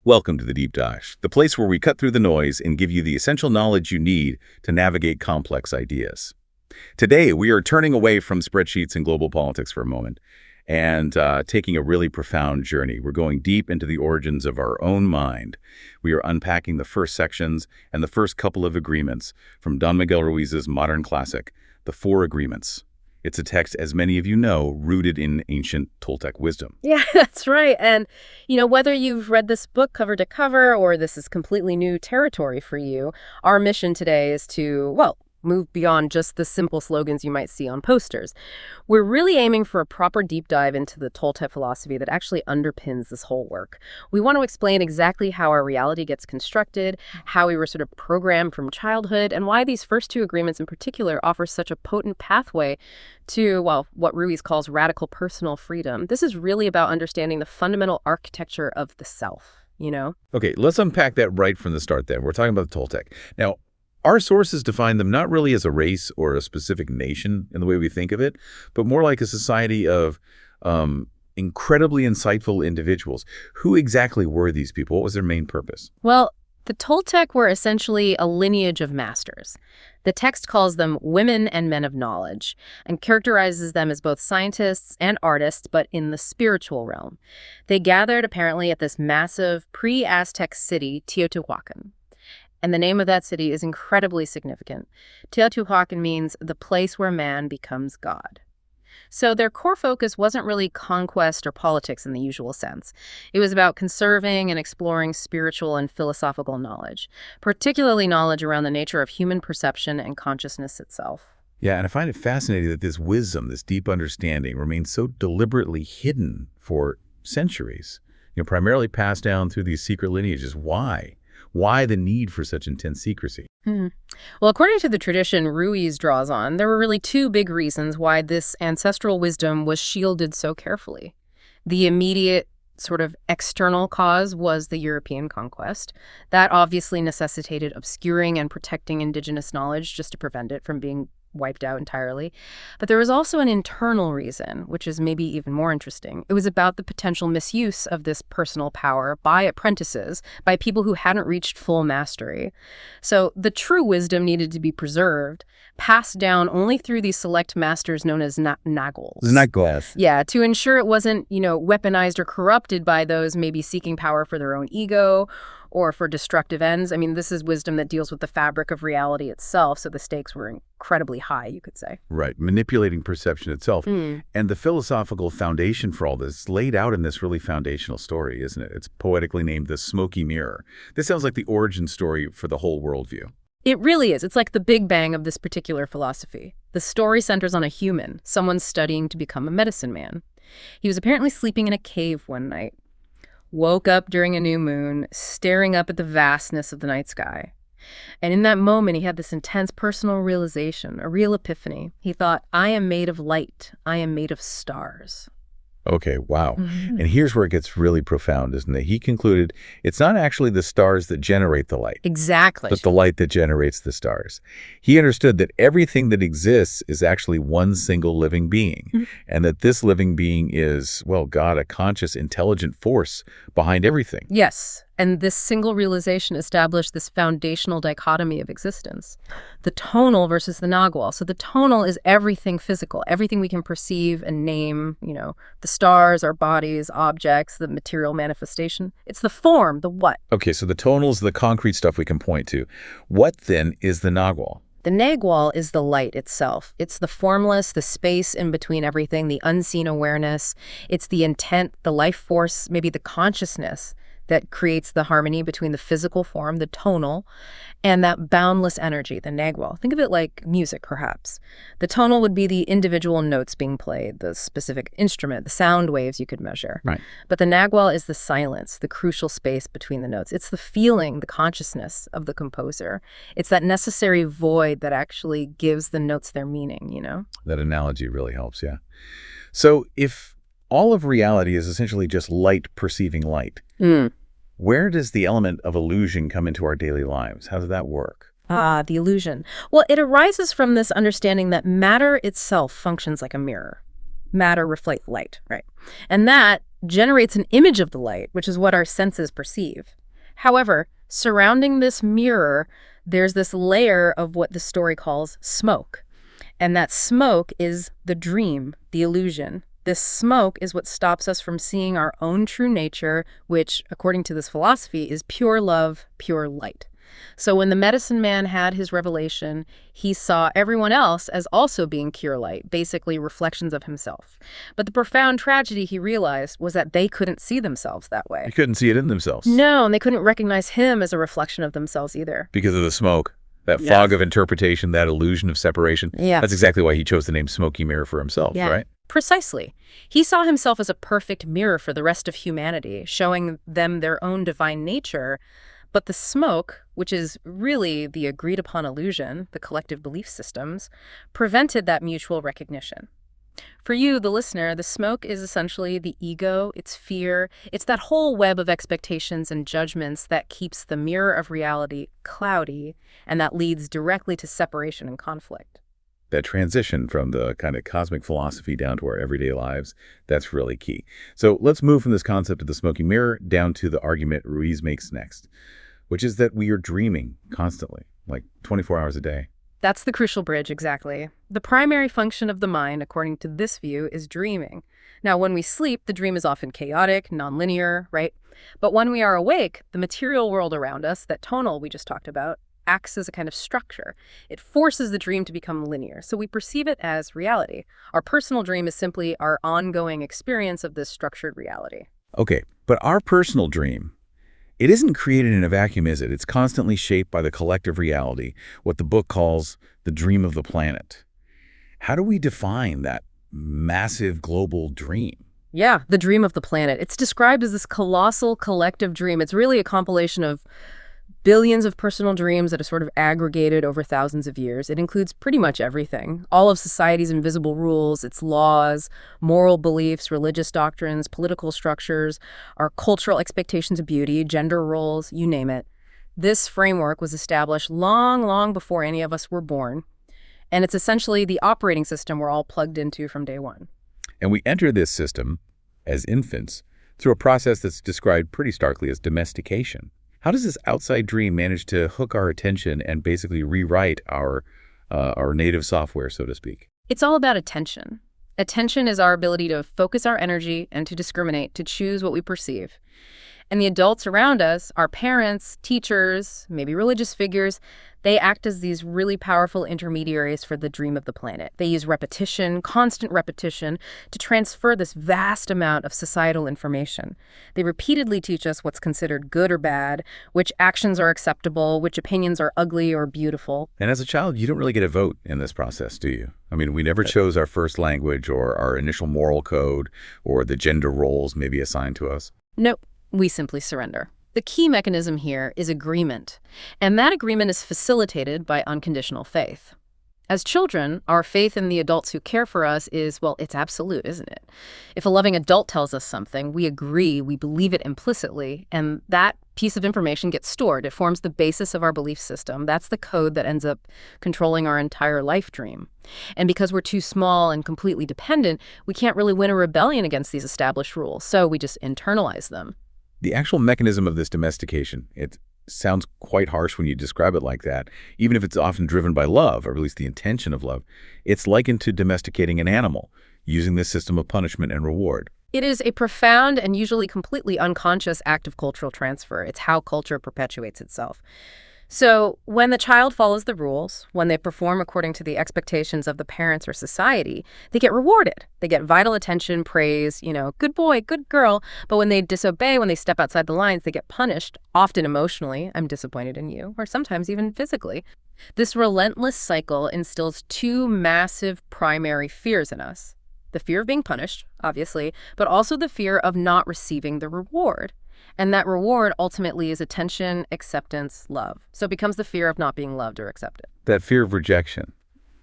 Welcome to the Deep Dive, the place where we cut through the noise and give you the essential knowledge you need to navigate complex ideas. Today, we are turning away from spreadsheets and global politics for a moment and taking a really profound journey. We're going deep into the origins of our own mind. We are unpacking the first sections and the first couple of agreements from Don Miguel Ruiz's modern classic, The Four Agreements. It's a text, as many of you know, rooted in ancient Toltec wisdom. Yeah, that's right. And, whether you've read this book cover to cover or this is completely new territory for you, our mission today is to, move beyond just the simple slogans you might see on posters. We're really aiming for a proper deep dive into the Toltec philosophy that actually underpins this whole work. We want to explain exactly how our reality gets constructed, how we were sort of programmed from childhood, and why these first two agreements in particular offer such a potent pathway to, what Ruiz calls radical personal freedom. This is really about understanding the fundamental architecture of the self, Okay, let's unpack that right from the start then. We're talking about the Toltec. Now, our sources define them not really as a race or a specific nation in the way we think of it, but more like a society of incredibly insightful individuals. Who exactly were these people? What was their main purpose? Well, the Toltec were essentially a lineage of masters. The text calls them women and men of knowledge and characterizes them as both scientists and artists, but in the spiritual realm. They gathered apparently at this massive pre-Aztec city, Teotihuacan. And the name of that city is incredibly significant. Teotihuacan means the place where man becomes God. So their core focus wasn't really conquest or politics in the usual sense. It was about conserving and exploring spiritual and philosophical knowledge, particularly knowledge around the nature of human perception and consciousness itself. Yeah, and I find it fascinating that this wisdom, this deep understanding, remains so deliberately hidden for centuries, primarily passed down through these secret lineages. Why? Why the need for such intense secrecy? Well, according to the tradition Ruiz draws on, there were really two big reasons why this ancestral wisdom was shielded so carefully. The immediate sort of external cause was the European conquest. That obviously necessitated obscuring and protecting indigenous knowledge just to prevent it from being wiped out entirely. But there was also an internal reason, which is maybe even more interesting. It was about the potential misuse of this personal power by apprentices, by people who hadn't reached full mastery. So the true wisdom needed to be preserved, passed down only through these select masters known as naguals. Naguals. Yeah, to ensure it wasn't, weaponized or corrupted by those maybe seeking power for their own ego or for destructive ends. I mean, this is wisdom that deals with the fabric of reality itself, so the stakes were incredibly high, you could say. Right, manipulating perception itself. And the philosophical foundation for all this laid out in this really foundational story, isn't it? It's poetically named The Smoky Mirror. This sounds like the origin story for the whole worldview. It really is. It's like the big bang of this particular philosophy. The story centers on a human, someone studying to become a medicine man. He was apparently sleeping in a cave one night. Woke up during a new moon, staring up at the vastness of the night sky. And in that moment, he had this intense personal realization, a real epiphany. He thought, I am made of light. I am made of stars. Okay, wow. And here's where it gets really profound, isn't it? He concluded it's not actually the stars that generate the light. Exactly. But the light that generates the stars. He understood that everything that exists is actually one single living being, and that this living being is, God, a conscious, intelligent force behind everything. Yes. And this single realization established this foundational dichotomy of existence. The tonal versus the nagual. So the tonal is everything physical, everything we can perceive and name, the stars, our bodies, objects, the material manifestation. It's the form, the what. Okay, so the tonal is the concrete stuff we can point to. What then is the nagual? The nagual is the light itself. It's the formless, the space in between everything, the unseen awareness. It's the intent, the life force, maybe the consciousness that creates the harmony between the physical form, the tonal, and that boundless energy, the nagual. Think of it like music, perhaps. The tonal would be the individual notes being played, the specific instrument, the sound waves you could measure. Right. But the nagual is the silence, the crucial space between the notes. It's the feeling, the consciousness of the composer. It's that necessary void that actually gives the notes their meaning, That analogy really helps, yeah. So if all of reality is essentially just light perceiving light, where does the element of illusion come into our daily lives? How does that work? The illusion. Well, it arises from this understanding that matter itself functions like a mirror. Matter reflects light, right? And that generates an image of the light, which is what our senses perceive. However, surrounding this mirror, there's this layer of what the story calls smoke. And that smoke is the dream, the illusion. This smoke is what stops us from seeing our own true nature, which, according to this philosophy, is pure love, pure light. So when the medicine man had his revelation, he saw everyone else as also being pure light, basically reflections of himself. But the profound tragedy he realized was that they couldn't see themselves that way. They couldn't see it in themselves. No, and they couldn't recognize him as a reflection of themselves either. Because of the smoke. That Yes. fog of interpretation, that illusion of separation. Yeah. That's exactly why he chose the name Smoky Mirror for himself, Yeah. right? Precisely. He saw himself as a perfect mirror for the rest of humanity, showing them their own divine nature. But the smoke, which is really the agreed-upon illusion, the collective belief systems, prevented that mutual recognition. For you, the listener, the smoke is essentially the ego, it's fear, it's that whole web of expectations and judgments that keeps the mirror of reality cloudy, and that leads directly to separation and conflict. That transition from the kind of cosmic philosophy down to our everyday lives, that's really key. So let's move from this concept of the smoky mirror down to the argument Ruiz makes next, which is that we are dreaming constantly, like 24 hours a day. That's the crucial bridge, exactly. The primary function of the mind, according to this view, is dreaming. Now, when we sleep, the dream is often chaotic, nonlinear, right? But when we are awake, the material world around us, that tonal we just talked about, acts as a kind of structure. It forces the dream to become linear, so we perceive it as reality. Our personal dream is simply our ongoing experience of this structured reality. Okay, but our personal dream, it isn't created in a vacuum, is it? It's constantly shaped by the collective reality, what the book calls the dream of the planet. How do we define that massive global dream? Yeah, the dream of the planet. It's described as this colossal collective dream. It's really a compilation of billions of personal dreams that are sort of aggregated over thousands of years. It includes pretty much everything. All of society's invisible rules, its laws, moral beliefs, religious doctrines, political structures, our cultural expectations of beauty, gender roles, you name it. This framework was established long, long before any of us were born. And it's essentially the operating system we're all plugged into from day one. And we enter this system as infants through a process that's described pretty starkly as domestication. How does this outside dream manage to hook our attention and basically rewrite our native software, so to speak? It's all about attention. Attention is our ability to focus our energy and to discriminate, to choose what we perceive. And the adults around us, our parents, teachers, maybe religious figures, they act as these really powerful intermediaries for the dream of the planet. They use repetition, constant repetition, to transfer this vast amount of societal information. They repeatedly teach us what's considered good or bad, which actions are acceptable, which opinions are ugly or beautiful. And as a child, you don't really get a vote in this process, do you? I mean, we never chose our first language or our initial moral code or the gender roles maybe assigned to us. Nope. We simply surrender. The key mechanism here is agreement, and that agreement is facilitated by unconditional faith. As children, our faith in the adults who care for us is, well, it's absolute, isn't it? If a loving adult tells us something, we agree, we believe it implicitly, and that piece of information gets stored. It forms the basis of our belief system. That's the code that ends up controlling our entire life dream. And because we're too small and completely dependent, we can't really win a rebellion against these established rules, so we just internalize them. The actual mechanism of this domestication, it sounds quite harsh when you describe it like that. Even if it's often driven by love, or at least the intention of love, it's likened to domesticating an animal, using this system of punishment and reward. It is a profound and usually completely unconscious act of cultural transfer. It's how culture perpetuates itself. So when the child follows the rules, when they perform according to the expectations of the parents or society, they get rewarded. They get vital attention, praise, good boy, good girl. But when they disobey, when they step outside the lines, they get punished, often emotionally, I'm disappointed in you, or sometimes even physically. This relentless cycle instills two massive primary fears in us. The fear of being punished, obviously, but also the fear of not receiving the reward. And that reward ultimately is attention, acceptance, love. So it becomes the fear of not being loved or accepted. That fear of rejection,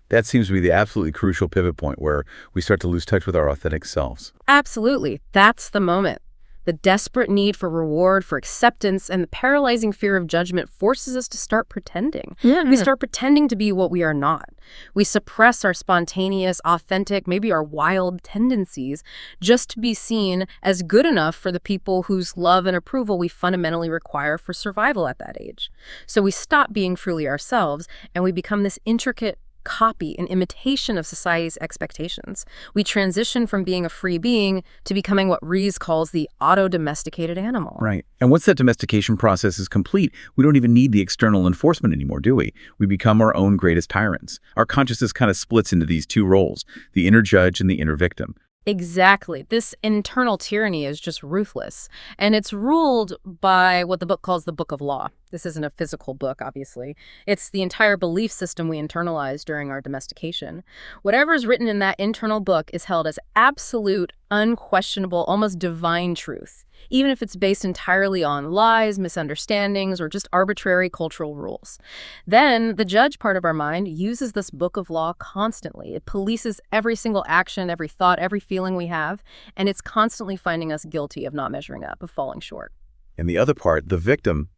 that seems to be the absolutely crucial pivot point where we start to lose touch with our authentic selves. Absolutely. That's the moment. The desperate need for reward, for acceptance, and the paralyzing fear of judgment forces us to start pretending. We start pretending to be what we are not. We suppress our spontaneous, authentic, maybe our wild tendencies just to be seen as good enough for the people whose love and approval we fundamentally require for survival at that age. So we stop being truly ourselves, and we become this intricate copy and imitation of society's expectations. We transition from being a free being to becoming what Ruiz calls the auto-domesticated animal. Right. And once that domestication process is complete, we don't even need the external enforcement anymore, do we? We become our own greatest tyrants. Our consciousness kind of splits into these two roles, the inner judge and the inner victim. Exactly. This internal tyranny is just ruthless. And it's ruled by what the book calls the Book of Law. This isn't a physical book, obviously. It's the entire belief system we internalize during our domestication. Whatever is written in that internal book is held as absolute, unquestionable, almost divine truth, even if it's based entirely on lies, misunderstandings, or just arbitrary cultural rules. Then the judge part of our mind uses this book of law constantly. It polices every single action, every thought, every feeling we have, and it's constantly finding us guilty of not measuring up, of falling short. And the other part, the victim,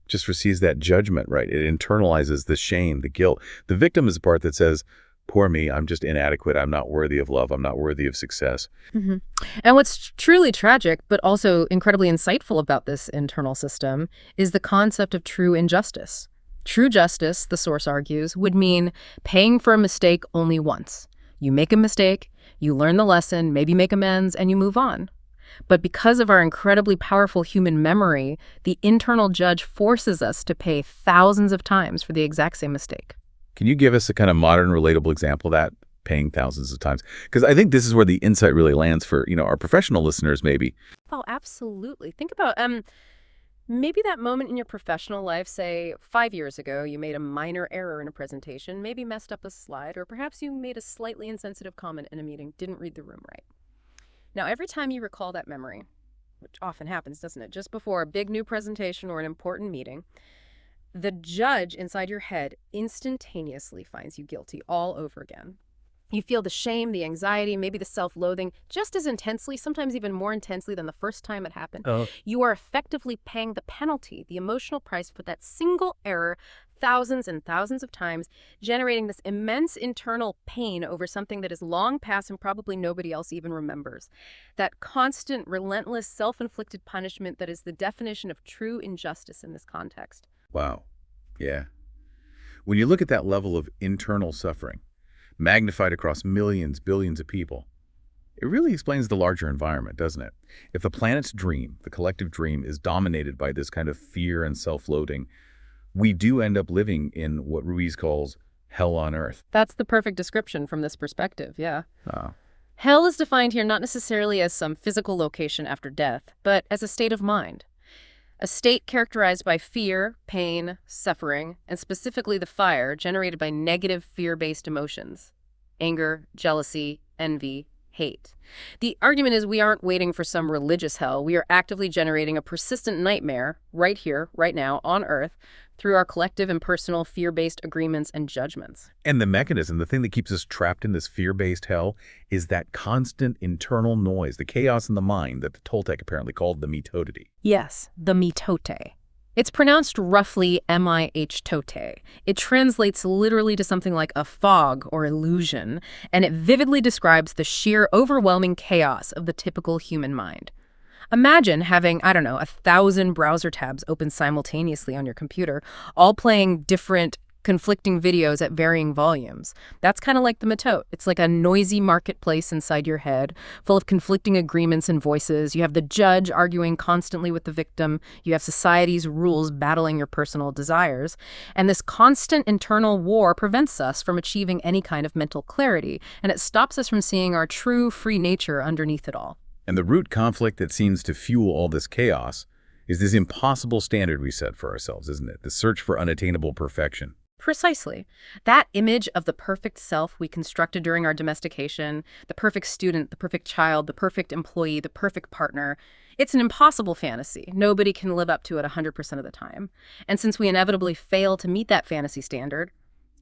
just receives that judgment, right? It internalizes the shame, the guilt. The victim is the part that says, poor me, I'm just inadequate, I'm not worthy of love, I'm not worthy of success. And what's truly tragic, but also incredibly insightful about this internal system, is the concept of true injustice. True justice, the source argues, would mean paying for a mistake only once. You make a mistake, you learn the lesson, maybe make amends, and you move on. But because of our incredibly powerful human memory, the internal judge forces us to pay thousands of times for the exact same mistake. Can you give us a kind of modern, relatable example of that, paying thousands of times? Because I think this is where the insight really lands for, our professional listeners, maybe. Oh, absolutely. Think about maybe that moment in your professional life, say 5 years ago, you made a minor error in a presentation, maybe messed up a slide, or perhaps you made a slightly insensitive comment in a meeting, didn't read the room right. Now, every time you recall that memory, which often happens, doesn't it, just before a big new presentation or an important meeting, the judge inside your head instantaneously finds you guilty all over again. You feel the shame, the anxiety, maybe the self-loathing just as intensely, sometimes even more intensely than the first time it happened. You are effectively paying the penalty, the emotional price for that single error thousands and thousands of times, generating this immense internal pain over something that is long past and probably nobody else even remembers. That constant, relentless, self-inflicted punishment that is the definition of true injustice in this context. Wow. Yeah. When you look at that level of internal suffering, magnified across millions, billions of people, it really explains the larger environment, doesn't it? If the planet's dream, the collective dream, is dominated by this kind of fear and self-loathing, we do end up living in what Ruiz calls hell on earth. That's the perfect description from this perspective, yeah. Oh. Hell is defined here not necessarily as some physical location after death, but as a state of mind. A state characterized by fear, pain, suffering, and specifically the fire generated by negative fear-based emotions. Anger, jealousy, envy, hate. The argument is we aren't waiting for some religious hell. We are actively generating a persistent nightmare right here, right now, on Earth, through our collective and personal fear-based agreements and judgments. And the mechanism, the thing that keeps us trapped in this fear-based hell, is that constant internal noise, the chaos in the mind that the Toltec apparently called the mitotity. Yes, the mitote. It's pronounced roughly M-I-H-tote. It translates literally to something like a fog or illusion, and it vividly describes the sheer overwhelming chaos of the typical human mind. Imagine having, 1,000 browser tabs open simultaneously on your computer, all playing different, conflicting videos at varying volumes. That's kind of like the mitote. It's like a noisy marketplace inside your head, full of conflicting agreements and voices. You have the judge arguing constantly with the victim. You have society's rules battling your personal desires. And this constant internal war prevents us from achieving any kind of mental clarity, and it stops us from seeing our true free nature underneath it all. And the root conflict that seems to fuel all this chaos is this impossible standard we set for ourselves, isn't it? The search for unattainable perfection. Precisely. That image of the perfect self we constructed during our domestication, the perfect student, the perfect child, the perfect employee, the perfect partner, it's an impossible fantasy. Nobody can live up to it 100% of the time. And since we inevitably fail to meet that fantasy standard,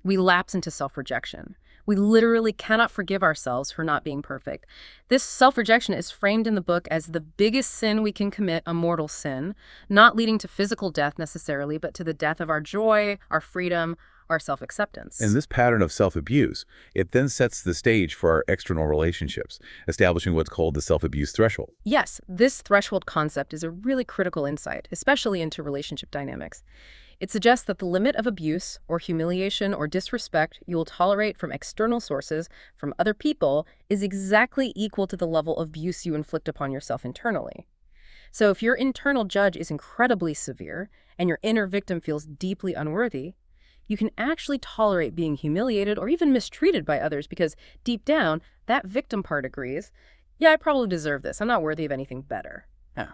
we lapse into self-rejection. We literally cannot forgive ourselves for not being perfect. This self-rejection is framed in the book as the biggest sin we can commit, a mortal sin, not leading to physical death necessarily, but to the death of our joy, our freedom, our self-acceptance. And this pattern of self-abuse, it then sets the stage for our external relationships, establishing what's called the self-abuse threshold. Yes, this threshold concept is a really critical insight, especially into relationship dynamics. It suggests that the limit of abuse or humiliation or disrespect you will tolerate from external sources, from other people, is exactly equal to the level of abuse you inflict upon yourself internally. So if your internal judge is incredibly severe and your inner victim feels deeply unworthy, you can actually tolerate being humiliated or even mistreated by others because deep down, that victim part agrees, yeah, I probably deserve this. I'm not worthy of anything better. Yeah.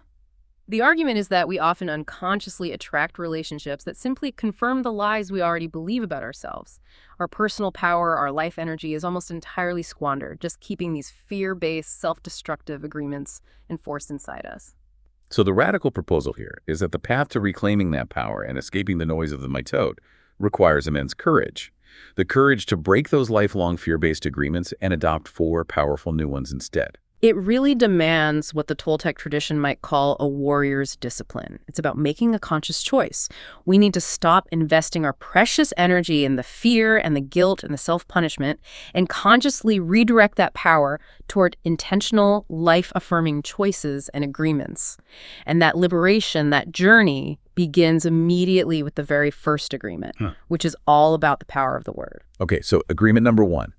The argument is that we often unconsciously attract relationships that simply confirm the lies we already believe about ourselves. Our personal power, our life energy is almost entirely squandered, just keeping these fear-based, self-destructive agreements enforced inside us. So the radical proposal here is that the path to reclaiming that power and escaping the noise of the mitote requires immense courage. The courage to break those lifelong fear-based agreements and adopt 4 powerful new ones instead. It really demands what the Toltec tradition might call a warrior's discipline. It's about making a conscious choice. We need to stop investing our precious energy in the fear and the guilt and the self-punishment and consciously redirect that power toward intentional, life-affirming choices and agreements. And that liberation, that journey, begins immediately with the very first agreement, which is all about the power of the word. Okay, so agreement number 1.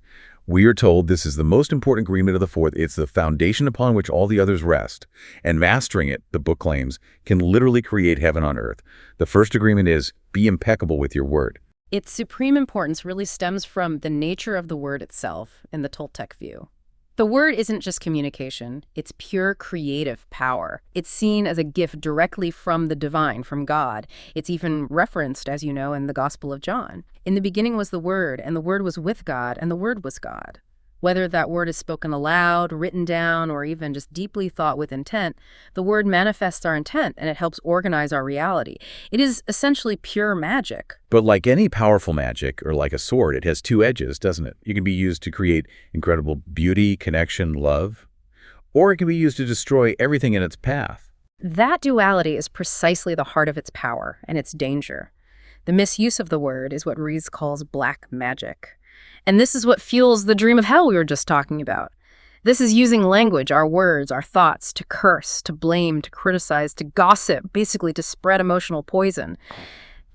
We are told this is the most important agreement of the 4th. It's the foundation upon which all the others rest. And mastering it, the book claims, can literally create heaven on earth. The first agreement is, be impeccable with your word. Its supreme importance really stems from the nature of the word itself in the Toltec view. The word isn't just communication, it's pure creative power. It's seen as a gift directly from the divine, from God. It's even referenced, as you know, in the Gospel of John. In the beginning was the Word, and the Word was with God, and the Word was God. Whether that word is spoken aloud, written down, or even just deeply thought with intent, the word manifests our intent, and it helps organize our reality. It is essentially pure magic. But like any powerful magic, or like a sword, it has 2 edges, doesn't it? It can be used to create incredible beauty, connection, love, or it can be used to destroy everything in its path. That duality is precisely the heart of its power and its danger. The misuse of the word is what Ruiz calls black magic. And this is what fuels the dream of hell we were just talking about. This is using language, our words, our thoughts, to curse, to blame, to criticize, to gossip, basically to spread emotional poison.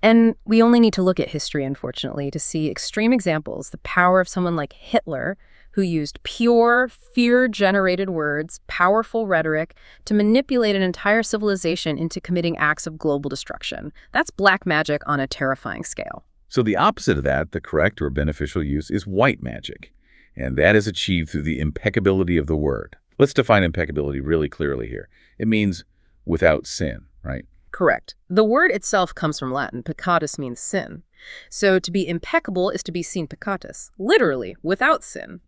And we only need to look at history, unfortunately, to see extreme examples, the power of someone like Hitler, who used pure, fear-generated words, powerful rhetoric, to manipulate an entire civilization into committing acts of global destruction. That's black magic on a terrifying scale. So the opposite of that, the correct or beneficial use, is white magic. And that is achieved through the impeccability of the word. Let's define impeccability really clearly here. It means without sin, right? Correct. The word itself comes from Latin. Peccatus means sin. So to be impeccable is to be sin peccatus, literally, without sin.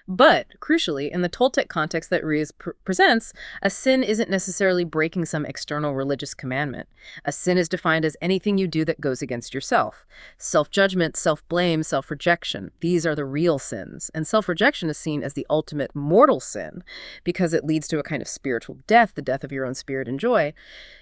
But, crucially, in the Toltec context that Ruiz presents, a sin isn't necessarily breaking some external religious commandment. A sin is defined as anything you do that goes against yourself. Self-judgment, self-blame, self-rejection, these are the real sins. And self-rejection is seen as the ultimate mortal sin because it leads to a kind of spiritual death, the death of your own spirit and joy.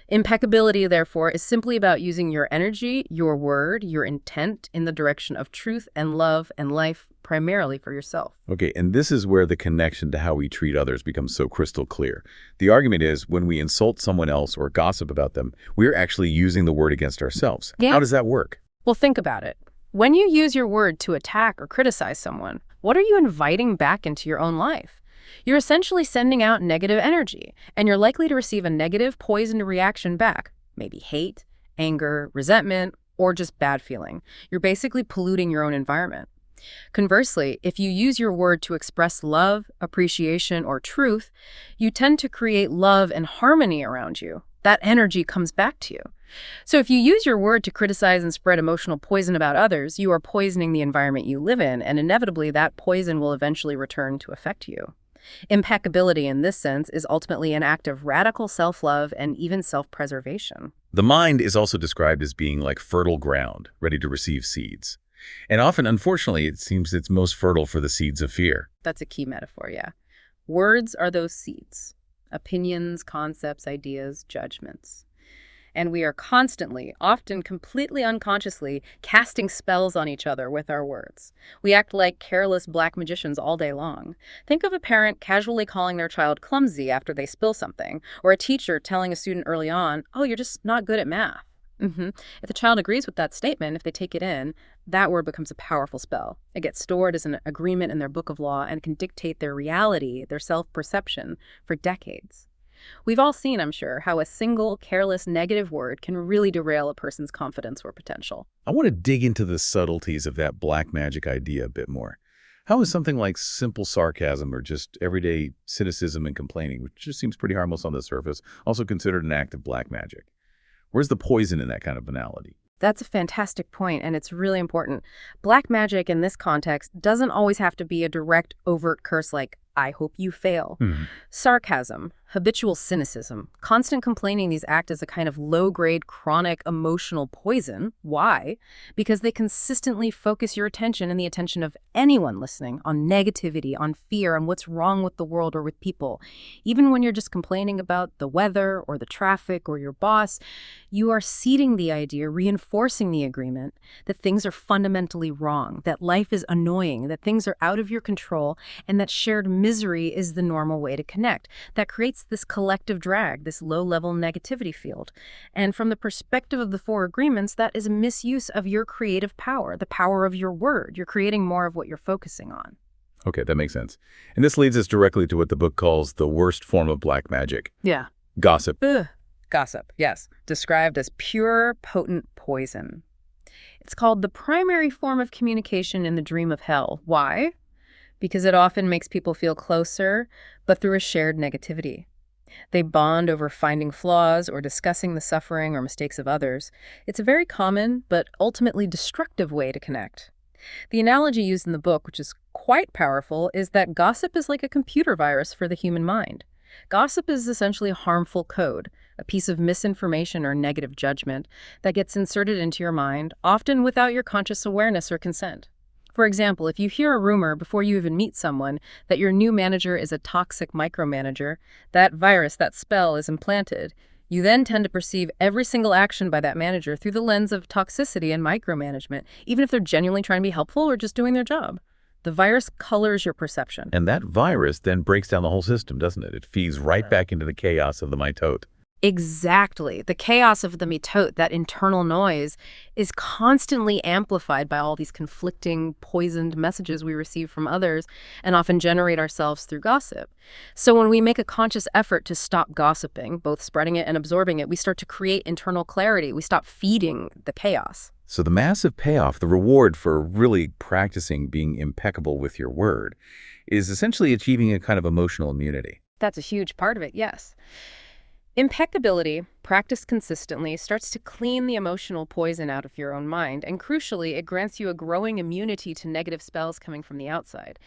Impeccability, therefore, is simply about using your energy, your word, your intent in the direction of truth and love and life, primarily for yourself. Okay, and this is where the connection to how we treat others becomes so crystal clear. The argument is when we insult someone else or gossip about them, we're actually using the word against ourselves. Yeah. How does that work? Well, think about it. When you use your word to attack or criticize someone, what are you inviting back into your own life? You're essentially sending out negative energy, and you're likely to receive a negative, poisoned reaction back. Maybe hate, anger, resentment, or just bad feeling. You're basically polluting your own environment. Conversely, if you use your word to express love, appreciation, or truth, you tend to create love and harmony around you. That energy comes back to you. So if you use your word to criticize and spread emotional poison about others, you are poisoning the environment you live in, and inevitably that poison will eventually return to affect you. Impeccability in this sense is ultimately an act of radical self-love and even self-preservation. The mind is also described as being like fertile ground, ready to receive seeds. And often, unfortunately, it seems it's most fertile for the seeds of fear. That's a key metaphor, yeah. Words are those seeds. Opinions, concepts, ideas, judgments. And we are constantly, often completely unconsciously, casting spells on each other with our words. We act like careless black magicians all day long. Think of a parent casually calling their child clumsy after they spill something, or a teacher telling a student early on, "Oh, you're just not good at math." If the child agrees with that statement, if they take it in, that word becomes a powerful spell. It gets stored as an agreement in their book of law and can dictate their reality, their self-perception, for decades. We've all seen, I'm sure, how a single, careless, negative word can really derail a person's confidence or potential. I want to dig into the subtleties of that black magic idea a bit more. How is something like simple sarcasm or just everyday cynicism and complaining, which just seems pretty harmless on the surface, also considered an act of black magic? Where's the poison in that kind of banality? That's a fantastic point, and it's really important. Black magic in this context doesn't always have to be a direct, overt curse like, "I hope you fail." Sarcasm, habitual cynicism, constant complaining, these act as a kind of low-grade, chronic, emotional poison. Why? Because they consistently focus your attention and the attention of anyone listening on negativity, on fear, on what's wrong with the world or with people. Even when you're just complaining about the weather or the traffic or your boss, you are seeding the idea, reinforcing the agreement that things are fundamentally wrong, that life is annoying, that things are out of your control, and that shared misery is the normal way to connect. That creates this collective drag, this low-level negativity field. And from the perspective of the four agreements, that is a misuse of your creative power, the power of your word. You're creating more of what you're focusing on. Okay, that makes sense. And this leads us directly to what the book calls the worst form of black magic. Yeah. Gossip. Gossip, yes. Described as pure, potent poison. It's called the primary form of communication in the dream of hell. Why? Because it often makes people feel closer, but through a shared negativity. They bond over finding flaws or discussing the suffering or mistakes of others. It's a very common, but ultimately destructive way to connect. The analogy used in the book, which is quite powerful, is that gossip is like a computer virus for the human mind. Gossip is essentially harmful code, a piece of misinformation or negative judgment that gets inserted into your mind, often without your conscious awareness or consent. For example, if you hear a rumor before you even meet someone that your new manager is a toxic micromanager, that virus, that spell is implanted. You then tend to perceive every single action by that manager through the lens of toxicity and micromanagement, even if they're genuinely trying to be helpful or just doing their job. The virus colors your perception. And that virus then breaks down the whole system, doesn't it? It feeds right back into the chaos of the mitote. Exactly. The chaos of the mitote, that internal noise, is constantly amplified by all these conflicting, poisoned messages we receive from others and often generate ourselves through gossip. So when we make a conscious effort to stop gossiping, both spreading it and absorbing it, we start to create internal clarity. We stop feeding the chaos. So the massive payoff, the reward for really practicing being impeccable with your word, is essentially achieving a kind of emotional immunity. That's a huge part of it, yes. Impeccability, practiced consistently, starts to clean the emotional poison out of your own mind, and crucially, it grants you a growing immunity to negative spells coming from the outside.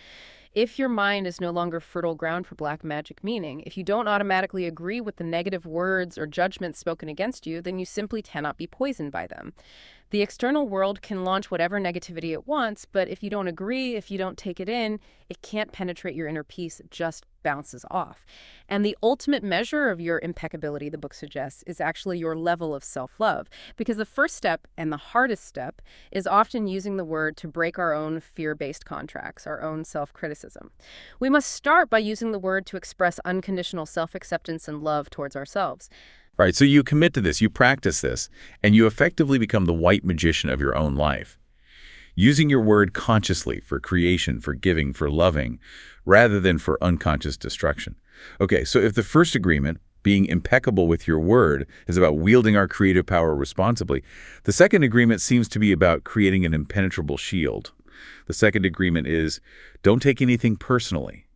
If your mind is no longer fertile ground for black magic meaning, if you don't automatically agree with the negative words or judgments spoken against you, then you simply cannot be poisoned by them. The external world can launch whatever negativity it wants, but if you don't agree, if you don't take it in, it can't penetrate your inner peace, it just bounces off. And the ultimate measure of your impeccability, the book suggests, is actually your level of self-love. Because the first step, and the hardest step, is often using the word to break our own fear-based contracts, our own self-criticism. We must start by using the word to express unconditional self-acceptance and love towards ourselves. Right, so you commit to this, you practice this, and you effectively become the white magician of your own life. Using your word consciously for creation, for giving, for loving, rather than for unconscious destruction. Okay, so if the first agreement, being impeccable with your word, is about wielding our creative power responsibly, the second agreement seems to be about creating an impenetrable shield. The second agreement is, don't take anything personally.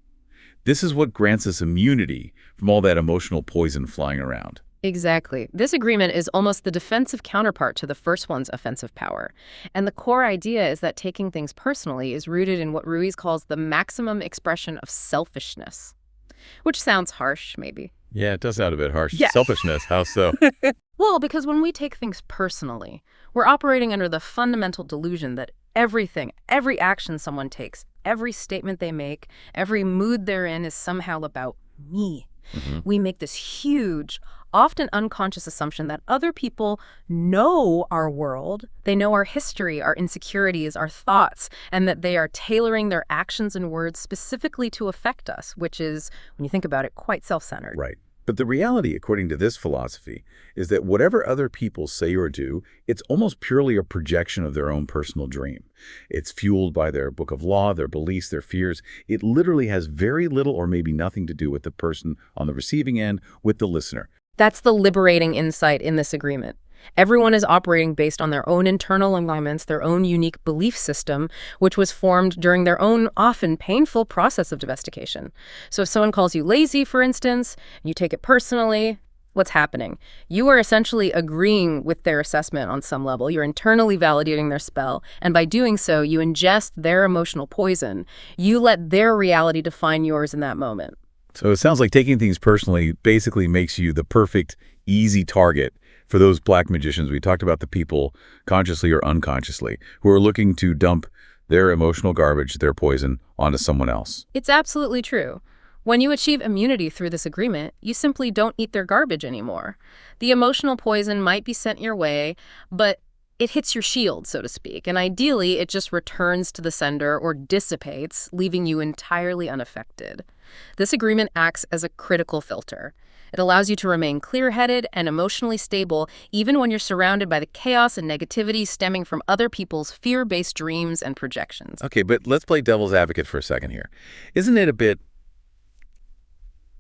This is what grants us immunity from all that emotional poison flying around. Exactly. This agreement is almost the defensive counterpart to the first one's offensive power. And the core idea is that taking things personally is rooted in what Ruiz calls the maximum expression of selfishness. Which sounds harsh, maybe. Yeah, it does sound a bit harsh. Yeah. Selfishness, how so? Well, because when we take things personally, we're operating under the fundamental delusion that Everything, every action someone takes, every statement they make, every mood they're in is somehow about me. We make this huge, often unconscious assumption that other people know our world, they know our history, our insecurities, our thoughts, and that they are tailoring their actions and words specifically to affect us, which is, when you think about it, quite self-centered. Right. But the reality, according to this philosophy, is that whatever other people say or do, it's almost purely a projection of their own personal dream. It's fueled by their book of law, their beliefs, their fears. It literally has very little or maybe nothing to do with the person on the receiving end, with the listener. That's the liberating insight in this agreement. Everyone is operating based on their own internal alignments, their own unique belief system, which was formed during their own often painful process of domestication. So if someone calls you lazy, for instance, and you take it personally, what's happening? You are essentially agreeing with their assessment on some level. You're internally validating their spell, and by doing so, you ingest their emotional poison. You let their reality define yours in that moment. So it sounds like taking things personally basically makes you the perfect, easy target for those black magicians. We talked about the people, consciously or unconsciously, who are looking to dump their emotional garbage, their poison, onto someone else. It's absolutely true. When you achieve immunity through this agreement, you simply don't eat their garbage anymore. The emotional poison might be sent your way, but it hits your shield, so to speak, and ideally it just returns to the sender or dissipates, leaving you entirely unaffected. This agreement acts as a critical filter. It allows you to remain clear-headed and emotionally stable even when you're surrounded by the chaos and negativity stemming from other people's fear-based dreams and projections. Okay, but let's play devil's advocate for a second here. Isn't it a bit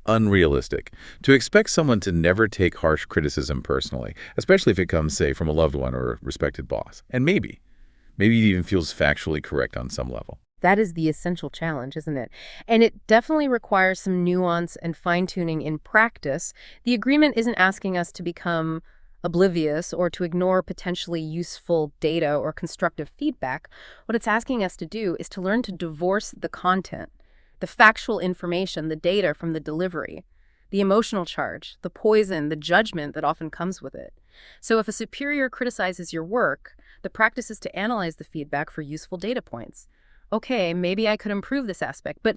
unrealistic to expect someone to never take harsh criticism personally, especially if it comes, say, from a loved one or a respected boss? And maybe it even feels factually correct on some level. That is the essential challenge, isn't it? And it definitely requires some nuance and fine-tuning in practice. The agreement isn't asking us to become oblivious or to ignore potentially useful data or constructive feedback. What it's asking us to do is to learn to divorce the content, the factual information, the data from the delivery, the emotional charge, the poison, the judgment that often comes with it. So if a superior criticizes your work, the practice is to analyze the feedback for useful data points. Okay, maybe I could improve this aspect, but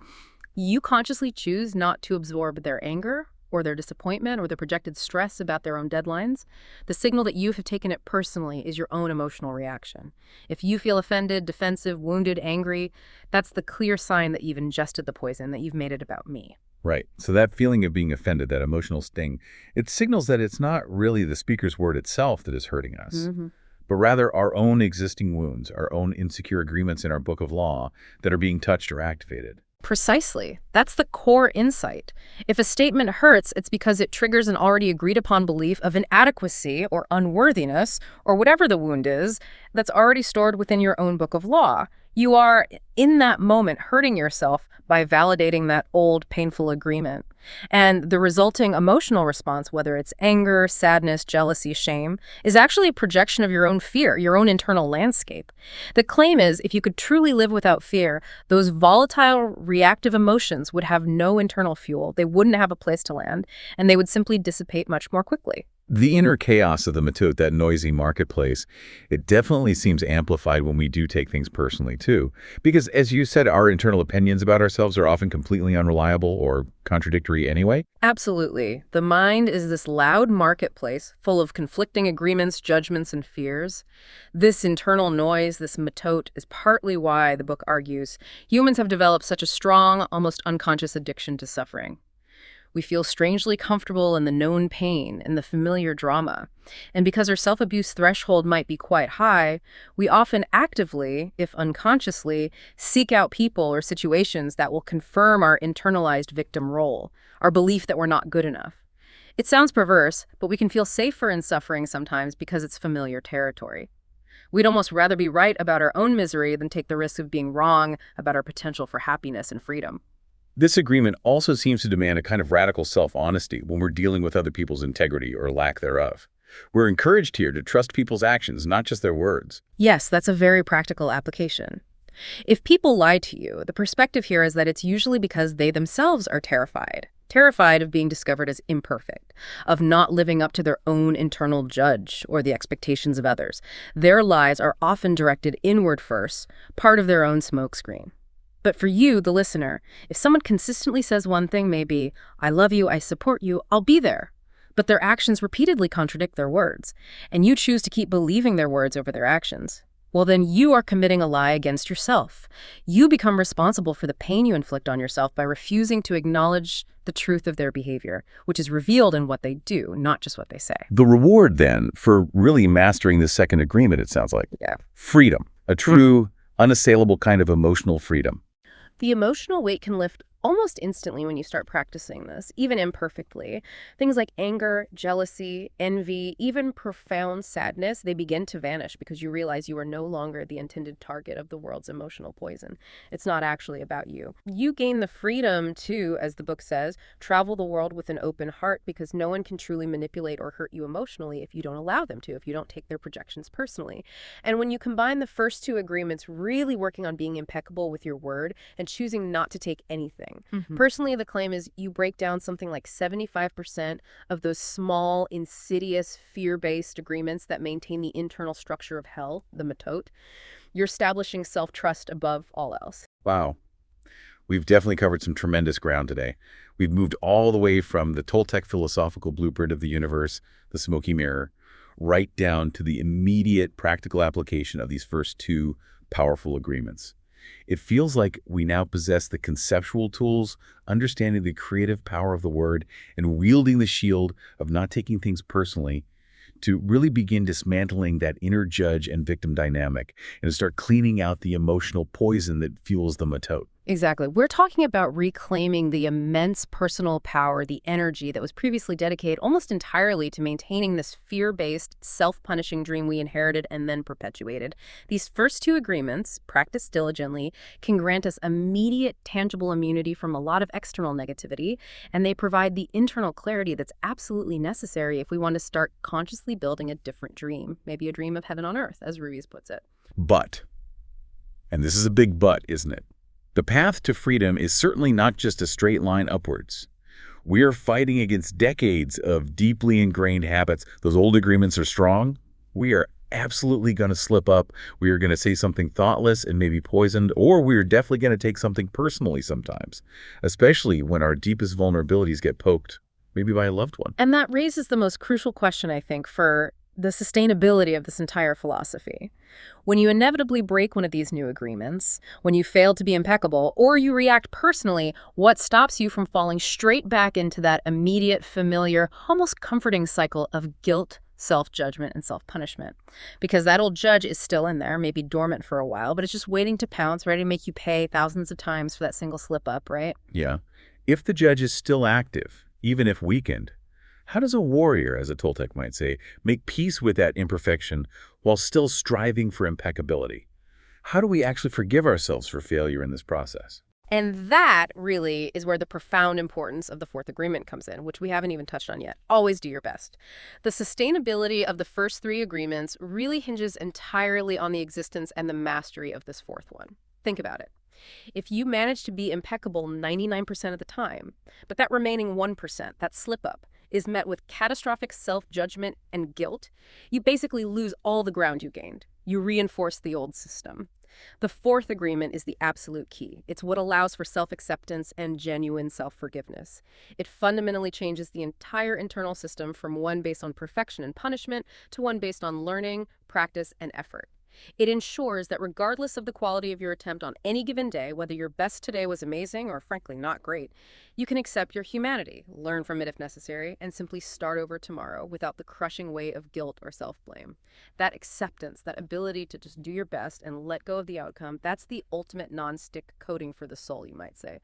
you consciously choose not to absorb their anger or their disappointment or the projected stress about their own deadlines. The signal that you have taken it personally is your own emotional reaction. If you feel offended, defensive, wounded, angry, that's the clear sign that you've ingested the poison, that you've made it about me. Right. So that feeling of being offended, that emotional sting, it signals that it's not really the speaker's word itself that is hurting us, but rather our own existing wounds, our own insecure agreements in our book of law that are being touched or activated. Precisely. That's the core insight. If a statement hurts, it's because it triggers an already agreed upon belief of inadequacy or unworthiness, or whatever the wound is, that's already stored within your own book of law. You are, in that moment, hurting yourself by validating that old, painful agreement. And the resulting emotional response, whether it's anger, sadness, jealousy, shame, is actually a projection of your own fear, your own internal landscape. The claim is, if you could truly live without fear, those volatile, reactive emotions would have no internal fuel. They wouldn't have a place to land, and they would simply dissipate much more quickly. The inner chaos of the matut, that noisy marketplace, it definitely seems amplified when we do take things personally, too. Because, as you said, our internal opinions about ourselves are often completely unreliable or contradictory anyway. Absolutely. The mind is this loud marketplace full of conflicting agreements, judgments, and fears. This internal noise, this matut, is partly why, the book argues, humans have developed such a strong, almost unconscious addiction to suffering. We feel strangely comfortable in the known pain, in the familiar drama. And because our self-abuse threshold might be quite high, we often actively, if unconsciously, seek out people or situations that will confirm our internalized victim role, our belief that we're not good enough. It sounds perverse, but we can feel safer in suffering sometimes because it's familiar territory. We'd almost rather be right about our own misery than take the risk of being wrong about our potential for happiness and freedom. This agreement also seems to demand a kind of radical self-honesty when we're dealing with other people's integrity or lack thereof. We're encouraged here to trust people's actions, not just their words. Yes, that's a very practical application. If people lie to you, the perspective here is that it's usually because they themselves are terrified. terrified of being discovered as imperfect, of not living up to their own internal judge or the expectations of others. Their lies are often directed inward first, part of their own smokescreen. But for you, the listener, if someone consistently says one thing, maybe, I love you, I support you, I'll be there. But their actions repeatedly contradict their words, and you choose to keep believing their words over their actions, well, then you are committing a lie against yourself. You become responsible for the pain you inflict on yourself by refusing to acknowledge the truth of their behavior, which is revealed in what they do, not just what they say. The reward, then, for really mastering the second agreement, it sounds like. Yeah. Freedom. A true, unassailable kind of emotional freedom. The emotional weight can lift almost instantly when you start practicing this, even imperfectly. Things like anger, jealousy, envy, even profound sadness, they begin to vanish because you realize you are no longer the intended target of the world's emotional poison. It's not actually about you. You gain the freedom to, as the book says, travel the world with an open heart because no one can truly manipulate or hurt you emotionally if you don't allow them to, if you don't take their projections personally. And when you combine the first two agreements, really working on being impeccable with your word and choosing not to take anything. Personally, the claim is you break down something like 75% of those small, insidious, fear-based agreements that maintain the internal structure of hell, the metot. You're establishing self-trust above all else. Wow. We've definitely covered some tremendous ground today. We've moved all the way from the Toltec philosophical blueprint of the universe, the smoky mirror, right down to the immediate practical application of these first two powerful agreements. It feels like we now possess the conceptual tools, understanding the creative power of the word, and wielding the shield of not taking things personally to really begin dismantling that inner judge and victim dynamic and to start cleaning out the emotional poison that fuels the metot. Exactly. We're talking about reclaiming the immense personal power, the energy that was previously dedicated almost entirely to maintaining this fear-based, self-punishing dream we inherited and then perpetuated. These first two agreements, practiced diligently, can grant us immediate, tangible immunity from a lot of external negativity, and they provide the internal clarity that's absolutely necessary if we want to start consciously building a different dream, maybe a dream of heaven on earth, as Ruiz puts it. But, and this is a big but, isn't it? The path to freedom is certainly not just a straight line upwards. We are fighting against decades of deeply ingrained habits. Those old agreements are strong. We are absolutely going to slip up. We are going to say something thoughtless and maybe poisoned, or we are definitely going to take something personally sometimes, especially when our deepest vulnerabilities get poked, maybe by a loved one. And that raises the most crucial question, I think, for the sustainability of this entire philosophy. When you inevitably break one of these new agreements, when you fail to be impeccable, or you react personally, what stops you from falling straight back into that immediate, familiar, almost comforting cycle of guilt, self-judgment, and self-punishment? Because that old judge is still in there, maybe dormant for a while, but it's just waiting to pounce, ready to make you pay thousands of times for that single slip-up, right? Yeah. If the judge is still active, even if weakened, how does a warrior, as a Toltec might say, make peace with that imperfection while still striving for impeccability? How do we actually forgive ourselves for failure in this process? And that really is where the profound importance of the fourth agreement comes in, which we haven't even touched on yet. Always do your best. The sustainability of the first three agreements really hinges entirely on the existence and the mastery of this fourth one. Think about it. If you manage to be impeccable 99% of the time, but that remaining 1%, that slip-up, is met with catastrophic self-judgment and guilt, you basically lose all the ground you gained. You reinforce the old system. The fourth agreement is the absolute key. It's what allows for self-acceptance and genuine self-forgiveness. It fundamentally changes the entire internal system from one based on perfection and punishment to one based on learning, practice, and effort. It ensures that regardless of the quality of your attempt on any given day, whether your best today was amazing or frankly not great, you can accept your humanity, learn from it if necessary, and simply start over tomorrow without the crushing weight of guilt or self-blame. That acceptance, that ability to just do your best and let go of the outcome, that's the ultimate non-stick coating for the soul, you might say.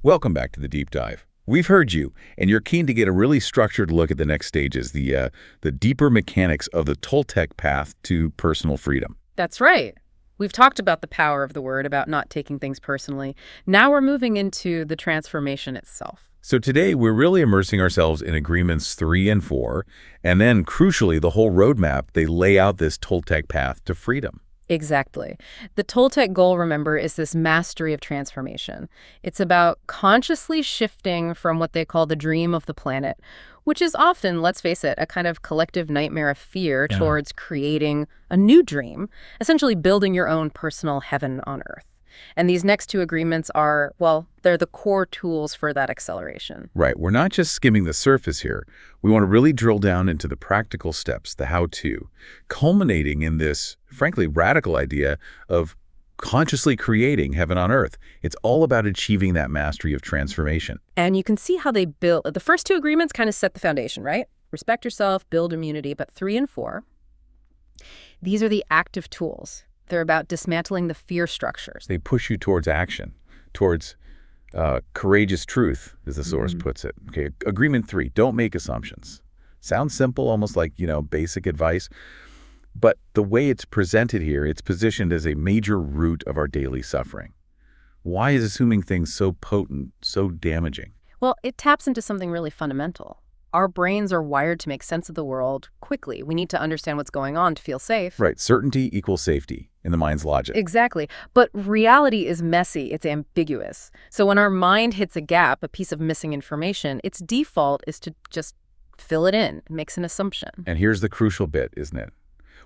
Welcome back to the Deep Dive. We've heard you, and you're keen to get a really structured look at the next stages, the deeper mechanics of the Toltec path to personal freedom. That's right. We've talked about the power of the word, about not taking things personally. Now we're moving into the transformation itself. So today, we're really immersing ourselves in agreements 3 and 4, and then, crucially, the whole roadmap, they lay out this Toltec path to freedom. Exactly. The Toltec goal, remember, is this mastery of transformation. It's about consciously shifting from what they call the dream of the planet, which is often, let's face it, a kind of collective nightmare of fear Yeah. towards creating a new dream, essentially building your own personal heaven on earth. And these next two agreements are, well, they're the core tools for that acceleration. Right. We're not just skimming the surface here. We want to really drill down into the practical steps, the how-to, culminating in this, frankly, radical idea of consciously creating heaven on earth. It's all about achieving that mastery of transformation. And you can see how they build. The first two agreements kind of set the foundation, right? Respect yourself, build immunity. But 3 and 4, these are the active tools. They're about dismantling the fear structures. They push you towards action, towards courageous truth, as the source puts it. Okay, agreement 3, don't make assumptions. Sounds simple, almost like, basic advice. But the way it's presented here, it's positioned as a major root of our daily suffering. Why is assuming things so potent, so damaging? Well, it taps into something really fundamental. Our brains are wired to make sense of the world quickly. We need to understand what's going on to feel safe. Right, certainty equals safety in the mind's logic. Exactly. But reality is messy. It's ambiguous. So when our mind hits a gap, a piece of missing information, its default is to just fill it in. It makes an assumption. And here's the crucial bit, isn't it?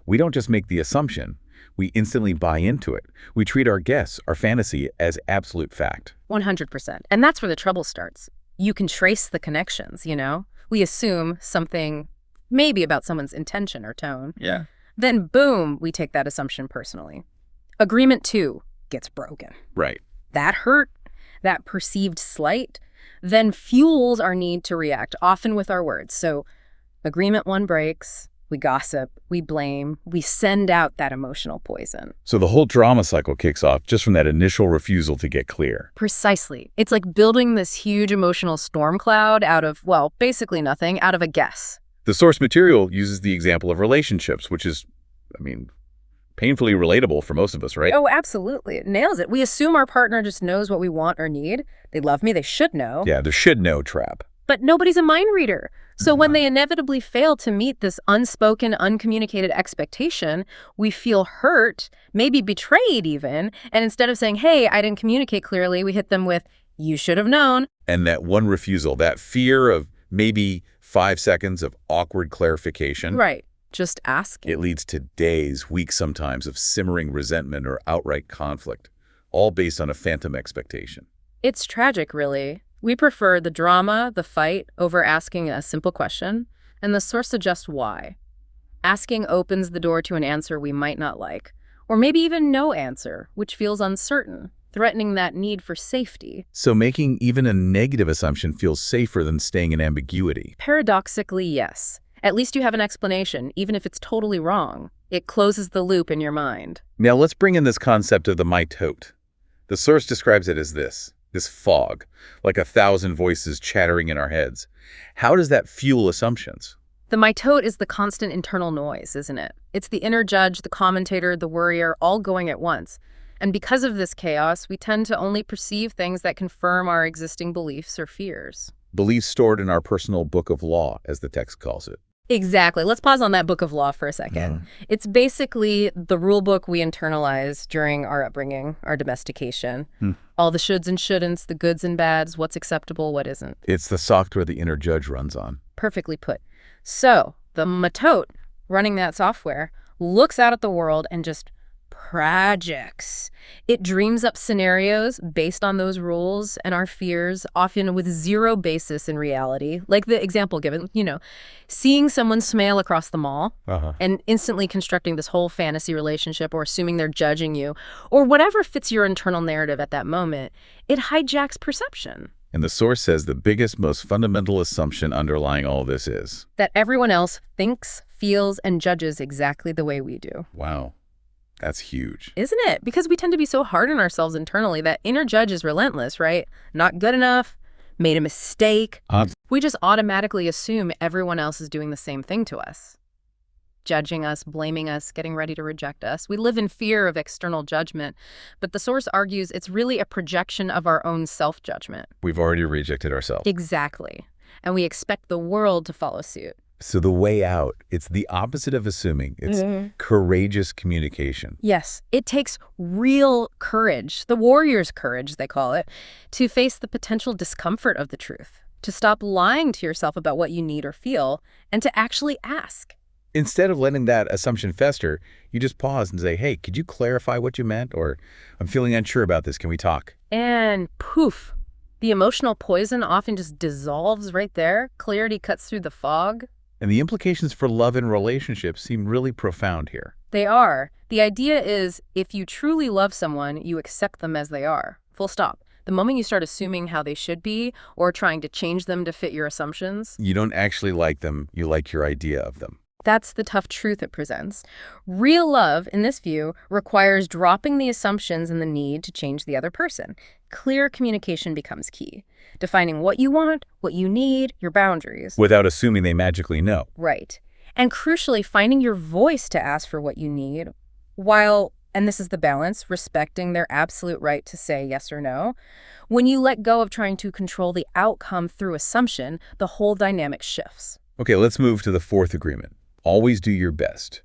We don't just make the assumption. We instantly buy into it. We treat our guess, our fantasy, as absolute fact. 100%. And that's where the trouble starts. You can trace the connections, We assume something maybe about someone's intention or tone. Yeah. Then, boom, we take that assumption personally. Agreement 2 gets broken. Right. That hurt, that perceived slight, then fuels our need to react, often with our words. So agreement 1 breaks, we gossip, we blame, we send out that emotional poison. So the whole drama cycle kicks off just from that initial refusal to get clear. Precisely. It's like building this huge emotional storm cloud out of, well, basically nothing, out of a guess. The source material uses the example of relationships, which is, painfully relatable for most of us, right? Oh, absolutely. It nails it. We assume our partner just knows what we want or need. They love me. They should know. Yeah, the should know trap. But nobody's a mind reader. So when they inevitably fail to meet this unspoken, uncommunicated expectation, we feel hurt, maybe betrayed even. And instead of saying, hey, I didn't communicate clearly, we hit them with, you should have known. And that one refusal, that fear of maybe 5 seconds of awkward clarification. Right. Just asking. It leads to days, weeks sometimes, of simmering resentment or outright conflict, all based on a phantom expectation. It's tragic, really. We prefer the drama, the fight, over asking a simple question, and the source suggests why. Asking opens the door to an answer we might not like, or maybe even no answer, which feels uncertain, threatening that need for safety. So making even a negative assumption feels safer than staying in ambiguity. Paradoxically, yes. At least you have an explanation, even if it's totally wrong. It closes the loop in your mind. Now let's bring in this concept of the mitote. The source describes it as this fog, like 1,000 voices chattering in our heads. How does that fuel assumptions? The mitote is the constant internal noise, isn't it? It's the inner judge, the commentator, the worrier, all going at once. And because of this chaos, we tend to only perceive things that confirm our existing beliefs or fears. Beliefs stored in our personal book of law, as the text calls it. Exactly. Let's pause on that book of law for a second. It's basically the rule book we internalize during our upbringing, our domestication. All the shoulds and shouldn'ts, the goods and bads, what's acceptable, what isn't. It's the software the inner judge runs on. Perfectly put. So the mitote running that software looks out at the world and just projects. It dreams up scenarios based on those rules and our fears, often with zero basis in reality. Like the example given, seeing someone smile across the mall and instantly constructing this whole fantasy relationship or assuming they're judging you or whatever fits your internal narrative at that moment. It hijacks perception. And the source says the biggest, most fundamental assumption underlying all this is that everyone else thinks, feels, and judges exactly the way we do. Wow. That's huge. Isn't it? Because we tend to be so hard on ourselves internally that inner judge is relentless, right? Not good enough, made a mistake. We just automatically assume everyone else is doing the same thing to us. Judging us, blaming us, getting ready to reject us. We live in fear of external judgment, but the source argues it's really a projection of our own self-judgment. We've already rejected ourselves. Exactly. And we expect the world to follow suit. So the way out, it's the opposite of assuming. It's courageous communication. Yes, it takes real courage, the warrior's courage, they call it, to face the potential discomfort of the truth, to stop lying to yourself about what you need or feel, and to actually ask. Instead of letting that assumption fester, you just pause and say, hey, could you clarify what you meant? Or I'm feeling unsure about this. Can we talk? And poof, the emotional poison often just dissolves right there. Clarity cuts through the fog. And the implications for love and relationships seem really profound here. They are. The idea is if you truly love someone, you accept them as they are. Full stop. The moment you start assuming how they should be or trying to change them to fit your assumptions, You don't actually like them. You like your idea of them. that's the tough truth it presents. Real love, in this view, requires dropping the assumptions and the need to change the other person. Clear communication becomes key. Defining what you want, what you need, your boundaries. Without assuming they magically know. Right. And crucially, finding your voice to ask for what you need while, and this is the balance, respecting their absolute right to say yes or no. When you let go of trying to control the outcome through assumption, the whole dynamic shifts. Okay, let's move to the fourth agreement. Always do your best.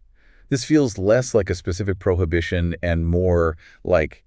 This feels less like a specific prohibition and more like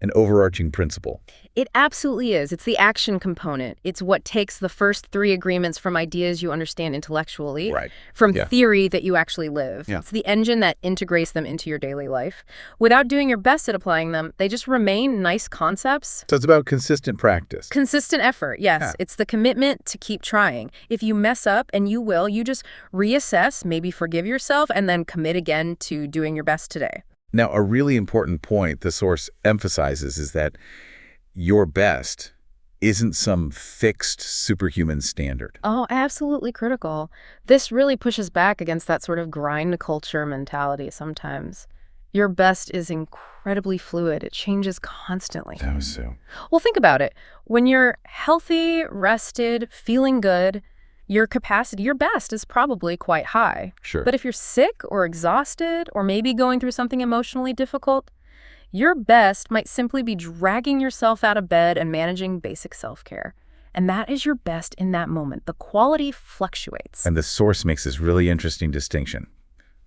an overarching principle. It absolutely is. It's the action component. It's what takes the first three agreements from ideas you understand intellectually, Right. from Yeah. theory that you actually live. Yeah. It's the engine that integrates them into your daily life. Without doing your best at applying them, they just remain nice concepts. So it's about consistent practice. Consistent effort, yes. Yeah. It's the commitment to keep trying. If you mess up, and you will, you just reassess, maybe forgive yourself, and then commit again to doing your best today. Now, a really important point the source emphasizes is that your best isn't some fixed superhuman standard. Oh, absolutely critical. This really pushes back against that sort of grind culture mentality sometimes. Your best is incredibly fluid. It changes constantly. How so? Well, think about it. When you're healthy, rested, feeling good, your capacity, your best is probably quite high. Sure. But if you're sick or exhausted or maybe going through something emotionally difficult, your best might simply be dragging yourself out of bed and managing basic self-care. And that is your best in that moment. The quality fluctuates. And the source makes this really interesting distinction.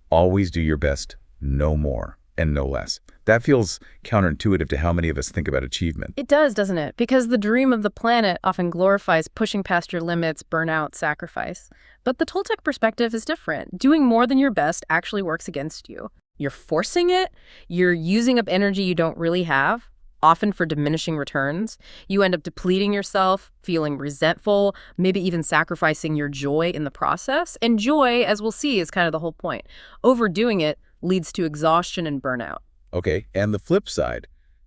Always do your best, no more and no less. That feels counterintuitive to how many of us think about achievement. It does, doesn't it? Because the dream of the planet often glorifies pushing past your limits, burnout, sacrifice. But the Toltec perspective is different. Doing more than your best actually works against you. You're forcing it. You're using up energy you don't really have, often for diminishing returns. You end up depleting yourself, feeling resentful, maybe even sacrificing your joy in the process. And joy, as we'll see, is kind of the whole point. Overdoing it leads to exhaustion and burnout. Okay, and the flip side,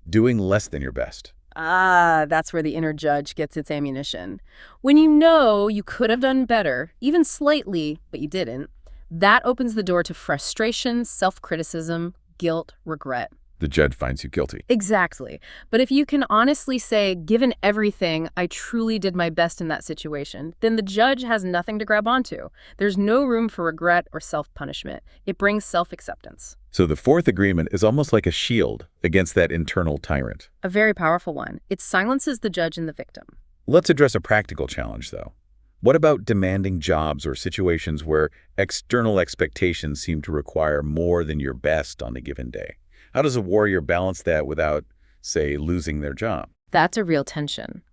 doing less than your best. Ah, that's where the inner judge gets its ammunition. When you know you could have done better, even slightly, but you didn't, that opens the door to frustration, self-criticism, guilt, regret. The judge finds you guilty. Exactly. But if you can honestly say, given everything, I truly did my best in that situation, then the judge has nothing to grab onto. There's no room for regret or self-punishment. It brings self-acceptance. So the fourth agreement is almost like a shield against that internal tyrant. A very powerful one. It silences the judge and the victim. Let's address a practical challenge, though. What about demanding jobs or situations where external expectations seem to require more than your best on a given day? How does a warrior balance that without, say, losing their job? That's a real tension.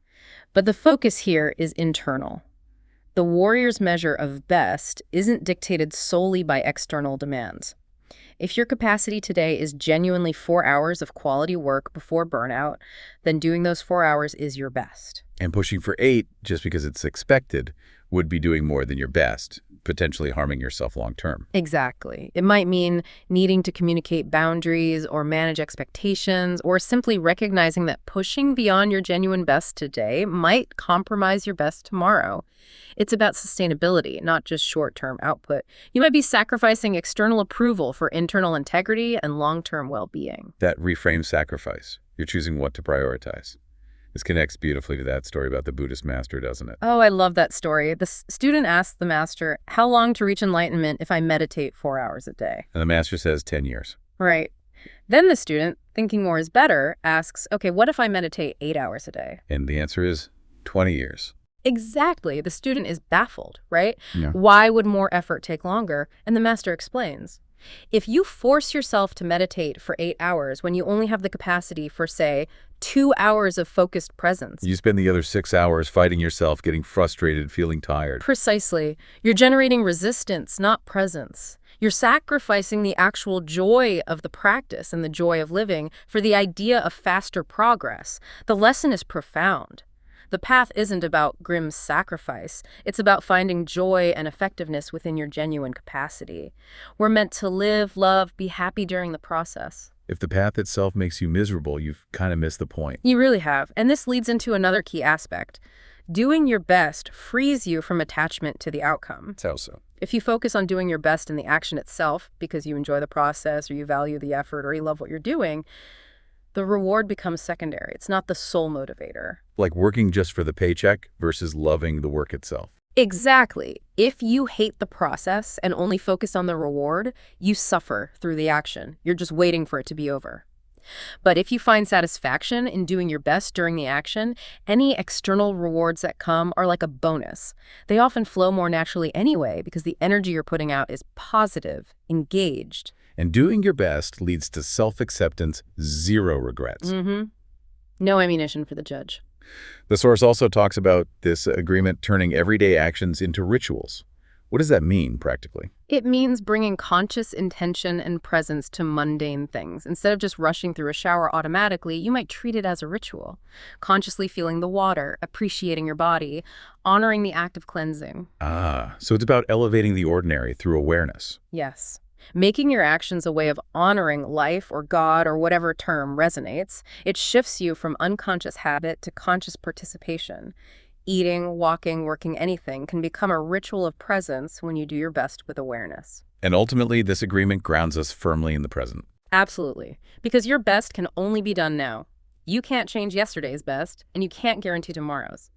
But the focus here is internal. The warrior's measure of best isn't dictated solely by external demands. If your capacity today is genuinely 4 hours of quality work before burnout, then doing those 4 hours is your best. And pushing for 8, just because it's expected, would be doing more than your best, potentially harming yourself long term. Exactly. It might mean needing to communicate boundaries or manage expectations, or simply recognizing that pushing beyond your genuine best today might compromise your best tomorrow. It's about sustainability, not just short-term output. You might be sacrificing external approval for internal integrity and long-term well-being. That reframes sacrifice. You're choosing what to prioritize. This connects beautifully to that story about the Buddhist master, doesn't it? Oh, I love that story. The student asks the master, how long to reach enlightenment if I meditate 4 hours a day? And the master says 10 years. Right. Then the student, thinking more is better, asks, okay, what if I meditate 8 hours a day? And the answer is 20 years. Exactly. The student is baffled, right? Yeah. Why would more effort take longer? And the master explains. If you force yourself to meditate for 8 hours when you only have the capacity for, say, 2 hours of focused presence, You spend the other 6 hours fighting yourself, getting frustrated, feeling tired. precisely, you're generating resistance, not presence. You're sacrificing the actual joy of the practice and the joy of living for the idea of faster progress. The lesson is profound. The path isn't about grim sacrifice. It's about finding joy and effectiveness within your genuine capacity. We're meant to live, love, be happy during the process. If the path itself makes you miserable, you've kind of missed the point. You really have. And this leads into another key aspect. Doing your best frees you from attachment to the outcome. How so? If you focus on doing your best in the action itself because you enjoy the process or you value the effort or you love what you're doing, the reward becomes secondary. It's not the sole motivator. Like working just for the paycheck versus loving the work itself. Exactly. If you hate the process and only focus on the reward, you suffer through the action. You're just waiting for it to be over. But if you find satisfaction in doing your best during the action, any external rewards that come are like a bonus. They often flow more naturally anyway because the energy you're putting out is positive, engaged. And doing your best leads to self-acceptance, zero regrets. No ammunition for the judge. The source also talks about this agreement turning everyday actions into rituals. What does that mean, practically? It means bringing conscious intention and presence to mundane things. Instead of just rushing through a shower automatically, you might treat it as a ritual. Consciously feeling the water, appreciating your body, honoring the act of cleansing. So it's about elevating the ordinary through awareness. Yes. Making your actions a way of honoring life or God or whatever term resonates, it shifts you from unconscious habit to conscious participation. Eating, walking, working, anything can become a ritual of presence when you do your best with awareness. And ultimately, this agreement grounds us firmly in the present. Absolutely. Because your best can only be done now. You can't change yesterday's best, and you can't guarantee tomorrow's.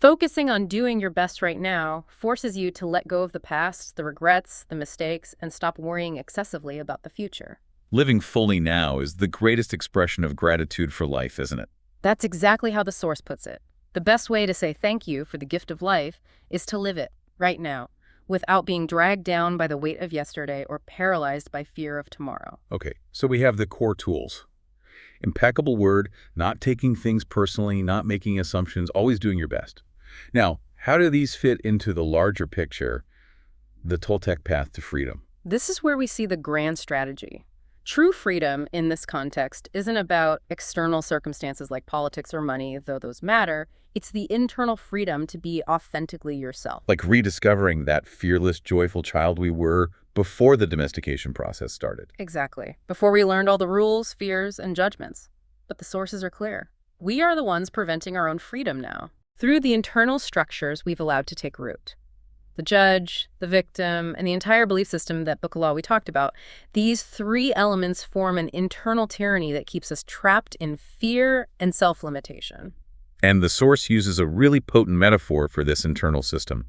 Focusing on doing your best right now forces you to let go of the past, the regrets, the mistakes, and stop worrying excessively about the future. Living fully now is the greatest expression of gratitude for life, isn't it? That's exactly how the source puts it. The best way to say thank you for the gift of life is to live it right now, without being dragged down by the weight of yesterday or paralyzed by fear of tomorrow. Okay, so we have the core tools. Impeccable word, not taking things personally, not making assumptions, always doing your best. Now, how do these fit into the larger picture, the Toltec path to freedom? This is where we see the grand strategy. True freedom in this context isn't about external circumstances like politics or money, though those matter. It's the internal freedom to be authentically yourself. Like rediscovering that fearless, joyful child we were before the domestication process started. Exactly. Before we learned all the rules, fears, and judgments. But the sources are clear. We are the ones preventing our own freedom now, through the internal structures we've allowed to take root. The judge, the victim, and the entire belief system that book of law we talked about, these three elements form an internal tyranny that keeps us trapped in fear and self-limitation. And the source uses a really potent metaphor for this internal system,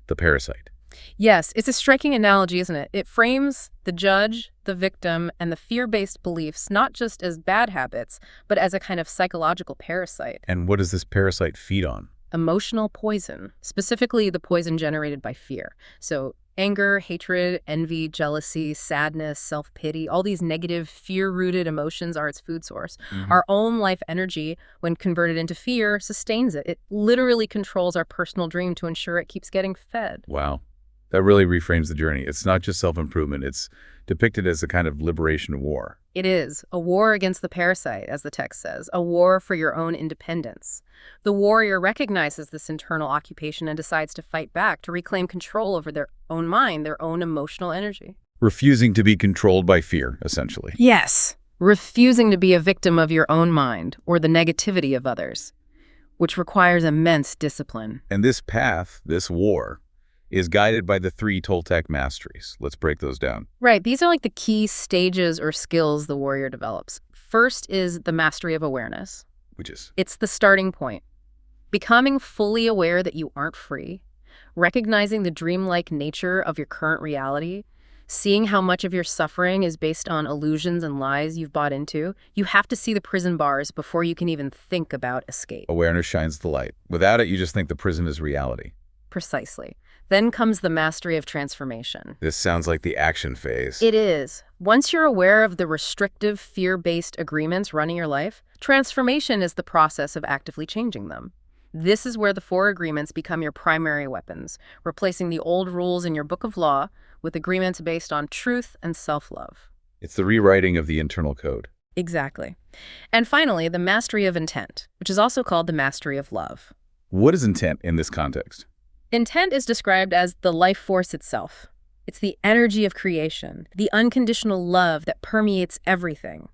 the parasite. Yes, it's a striking analogy, isn't it? It frames the judge, the victim, and the fear-based beliefs not just as bad habits, but as a kind of psychological parasite. And what does this parasite feed on? Emotional poison, specifically the poison generated by fear. So anger, hatred, envy, jealousy, sadness, self-pity, all these negative fear-rooted emotions are its food source. Our own life energy, when converted into fear, sustains it. It literally controls our personal dream to ensure it keeps getting fed. Wow. That really reframes the journey. It's not just self-improvement. It's depicted as a kind of liberation war. It is a war against the parasite, as the text says, a war for your own independence. The warrior recognizes this internal occupation and decides to fight back, to reclaim control over their own mind, their own emotional energy. Refusing to be controlled by fear, essentially. Yes, refusing to be a victim of your own mind or the negativity of others, which requires immense discipline. And this path, this war, is guided by the three Toltec masteries. Let's break those down. Right, these are like the key stages or skills the warrior develops. First is the mastery of awareness. Which is? It's the starting point. Becoming fully aware that you aren't free, recognizing the dreamlike nature of your current reality, Seeing how much of your suffering is based on illusions and lies you've bought into, you have to see the prison bars before you can even think about escape. Awareness shines the light. Without it, you just think the prison is reality. Precisely. Then comes the mastery of transformation. This sounds like the action phase. It is. Once you're aware of the restrictive, fear-based agreements running your life, transformation is the process of actively changing them. This is where the 4 agreements become your primary weapons, replacing the old rules in your book of law with agreements based on truth and self-love. It's the rewriting of the internal code. Exactly. And finally, the mastery of intent, which is also called the mastery of love. What is intent in this context? Intent is described as the life force itself. It's the energy of creation, the unconditional love that permeates everything.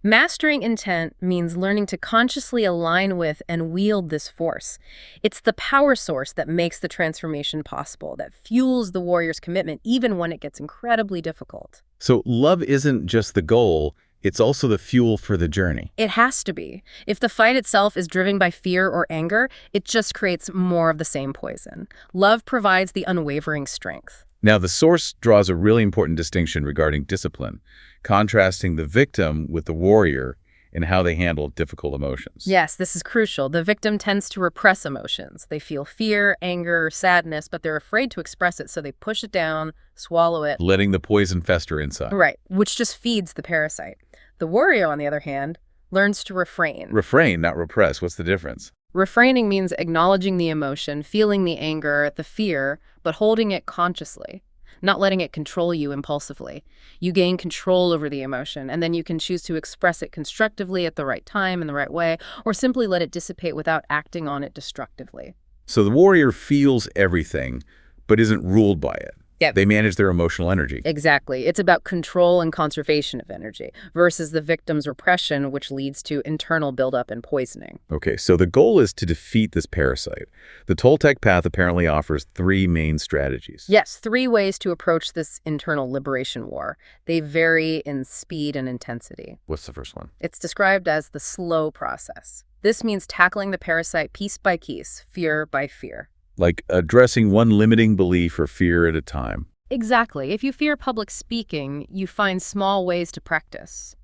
Mastering intent means learning to consciously align with and wield this force. It's the power source that makes the transformation possible, that fuels the warrior's commitment even when it gets incredibly difficult. So love isn't just the goal, it's also the fuel for the journey. It has to be. If the fight itself is driven by fear or anger, it just creates more of the same poison. Love provides the unwavering strength. Now, the source draws a really important distinction regarding discipline, contrasting the victim with the warrior in how they handle difficult emotions. Yes, this is crucial. The victim tends to repress emotions. They feel fear, anger, sadness, but they're afraid to express it, so they push it down, swallow it. Letting the poison fester inside. Right, which just feeds the parasite. The warrior, on the other hand, learns to refrain. Refrain, not repress. What's the difference? Refraining means acknowledging the emotion, feeling the anger, the fear, but holding it consciously, not letting it control you impulsively. You gain control over the emotion, and then you can choose to express it constructively at the right time in the right way, or simply let it dissipate without acting on it destructively. So the warrior feels everything, but isn't ruled by it. Yep. They manage their emotional energy. Exactly. It's about control and conservation of energy versus the victim's repression, which leads to internal buildup and poisoning. Okay, so the goal is to defeat this parasite. The Toltec path apparently offers 3 main strategies. Yes, 3 ways to approach this internal liberation war. They vary in speed and intensity. What's the first one? It's described as the slow process. This means tackling the parasite piece by piece, fear by fear. Like addressing one limiting belief or fear at a time. Exactly. If you fear public speaking, you find small ways to practice.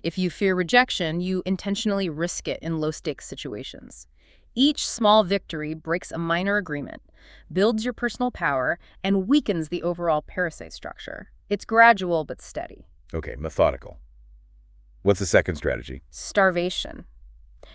If you fear rejection, you intentionally risk it in low-stakes situations. Each small victory breaks a minor agreement, builds your personal power, and weakens the overall parasite structure. It's gradual but steady. Okay, methodical. What's the second strategy? Starvation.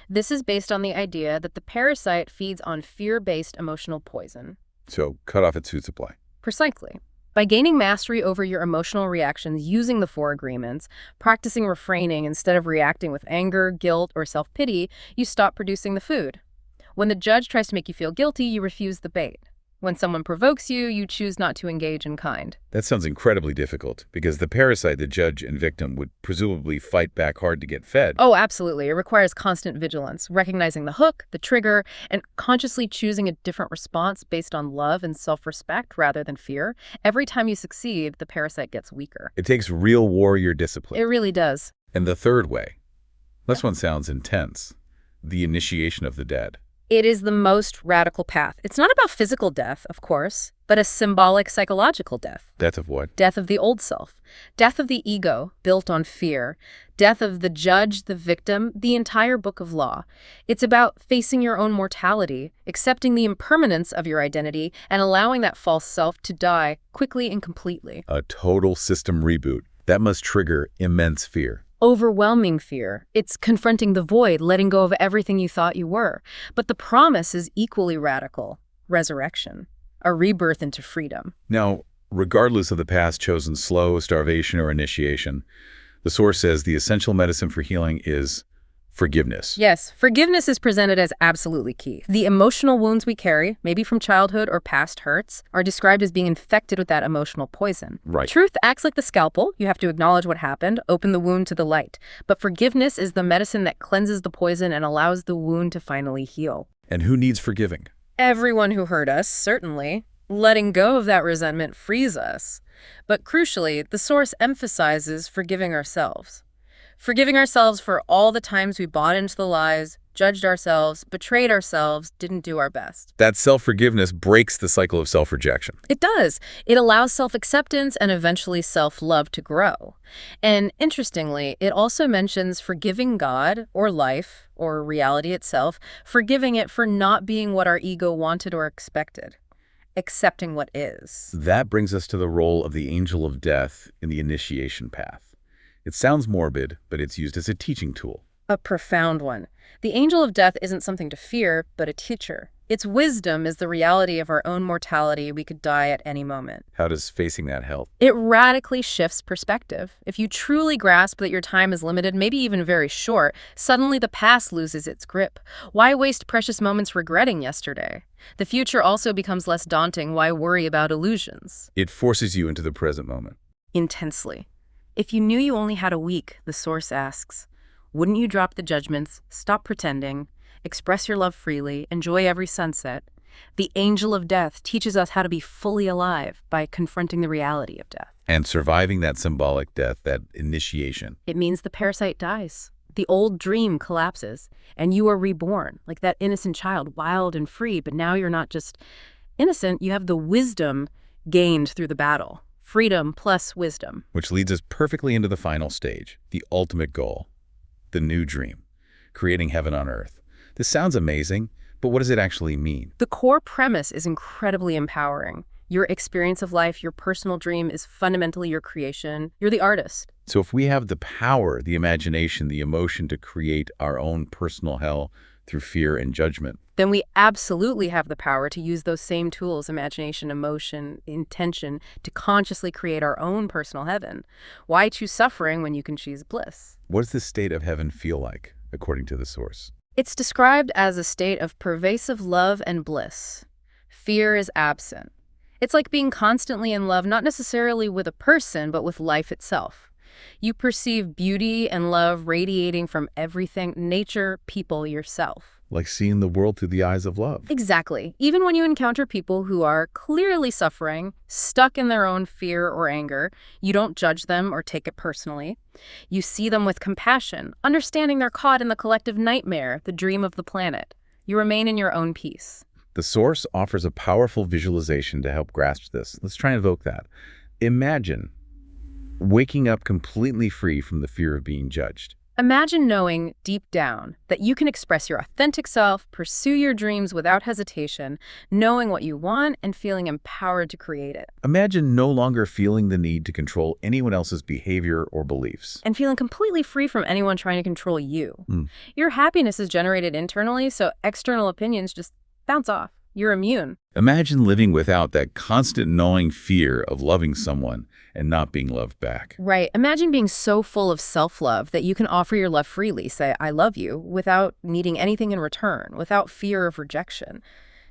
This is based on the idea that the parasite feeds on fear-based emotional poison. So cut off its food supply. Precisely. By gaining mastery over your emotional reactions using the 4 agreements, practicing refraining instead of reacting with anger, guilt, or self-pity, you stop producing the food. When the judge tries to make you feel guilty, you refuse the bait. When someone provokes you, you choose not to engage in kind. That sounds incredibly difficult, because the parasite, the judge and victim, would presumably fight back hard to get fed. Oh, absolutely. It requires constant vigilance, recognizing the hook, the trigger, and consciously choosing a different response based on love and self-respect rather than fear. Every time you succeed, the parasite gets weaker. It takes real warrior discipline. It really does. And the third way. This one sounds intense. The initiation of the dead. It is the most radical path. It's not about physical death, of course, but a symbolic psychological death. Death of what? Death of the old self. Death of the ego, built on fear. Death of the judge, the victim, the entire book of law. It's about facing your own mortality, accepting the impermanence of your identity, and allowing that false self to die quickly and completely. A total system reboot. That must trigger immense fear. Overwhelming fear. It's confronting the void, letting go of everything you thought you were. But the promise is equally radical. Resurrection. A rebirth into freedom. Now, regardless of the path chosen, slow, starvation, or initiation, the source says the essential medicine for healing is forgiveness. Yes, forgiveness is presented as absolutely key. The emotional wounds we carry, maybe from childhood or past hurts, are described as being infected with that emotional poison. Right. Truth acts like the scalpel. You have to acknowledge what happened, open the wound to the light. But forgiveness is the medicine that cleanses the poison and allows the wound to finally heal. And who needs forgiving? Everyone who hurt us, certainly. Letting go of that resentment frees us. But crucially, the source emphasizes forgiving ourselves. Forgiving ourselves for all the times we bought into the lies, judged ourselves, betrayed ourselves, didn't do our best. That self-forgiveness breaks the cycle of self-rejection. It does. It allows self-acceptance and eventually self-love to grow. And interestingly, it also mentions forgiving God or life or reality itself, forgiving it for not being what our ego wanted or expected, accepting what is. That brings us to the role of the angel of death in the initiation path. It sounds morbid, but it's used as a teaching tool. A profound one. The angel of death isn't something to fear, but a teacher. Its wisdom is the reality of our own mortality. We could die at any moment. How does facing that help? It radically shifts perspective. If you truly grasp that your time is limited, maybe even very short, suddenly the past loses its grip. Why waste precious moments regretting yesterday? The future also becomes less daunting. Why worry about illusions? It forces you into the present moment. Intensely. If you knew you only had a week, the source asks, wouldn't you drop the judgments, stop pretending, express your love freely, enjoy every sunset? The angel of death teaches us how to be fully alive by confronting the reality of death. And surviving that symbolic death, that initiation. It means the parasite dies. The old dream collapses, and you are reborn, like that innocent child, wild and free. But now you're not just innocent, you have the wisdom gained through the battle. Freedom plus wisdom. Which leads us perfectly into the final stage, the ultimate goal, the new dream, creating heaven on earth. This sounds amazing, but what does it actually mean? The core premise is incredibly empowering. Your experience of life, your personal dream is fundamentally your creation. You're the artist. So if we have the power, the imagination, the emotion to create our own personal hell through fear and judgment, then we absolutely have the power to use those same tools, imagination, emotion, intention, to consciously create our own personal heaven. Why choose suffering when you can choose bliss? what does this state of heaven feel like, according to the source? It's described as a state of pervasive love and bliss. Fear is absent. It's like being constantly in love, not necessarily with a person, but with life itself. You perceive beauty and love radiating from everything, nature, people, yourself. Like seeing the world through the eyes of love. Exactly. Even when you encounter people who are clearly suffering, stuck in their own fear or anger, you don't judge them or take it personally. You see them with compassion, understanding they're caught in the collective nightmare, the dream of the planet. You remain in your own peace. The source offers a powerful visualization to help grasp this. Let's try and evoke that. Imagine waking up completely free from the fear of being judged. Imagine knowing deep down that you can express your authentic self, pursue your dreams without hesitation, knowing what you want and feeling empowered to create it. Imagine no longer feeling the need to control anyone else's behavior or beliefs. And feeling completely free from anyone trying to control you. Your happiness is generated internally, so external opinions just bounce off. You're immune. Imagine living without that constant gnawing fear of loving someone and not being loved back. Right. Imagine being so full of self-love that you can offer your love freely, say, I love you, without needing anything in return, without fear of rejection.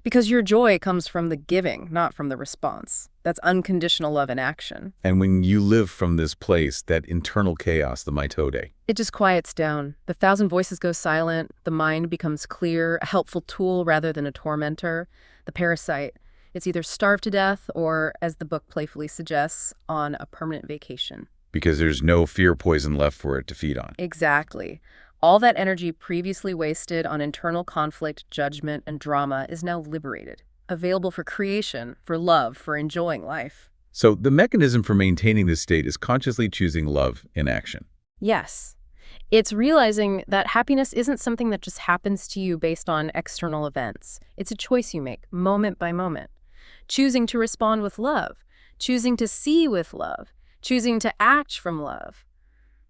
Because your joy comes from the giving, not from the response. That's unconditional love in action. And when you live from this place, that internal chaos, the mitode, it just quiets down. The thousand voices go silent. The mind becomes clear, a helpful tool rather than a tormentor. The parasite, it's either starved to death or, as the book playfully suggests, on a permanent vacation. Because there's no fear poison left for it to feed on. Exactly. All that energy previously wasted on internal conflict, judgment, and drama is now liberated, available for creation, for love, for enjoying life. So the mechanism for maintaining this state is consciously choosing love in action. Yes. It's realizing that happiness isn't something that just happens to you based on external events. It's a choice you make, moment by moment. Choosing to respond with love, choosing to see with love, choosing to act from love.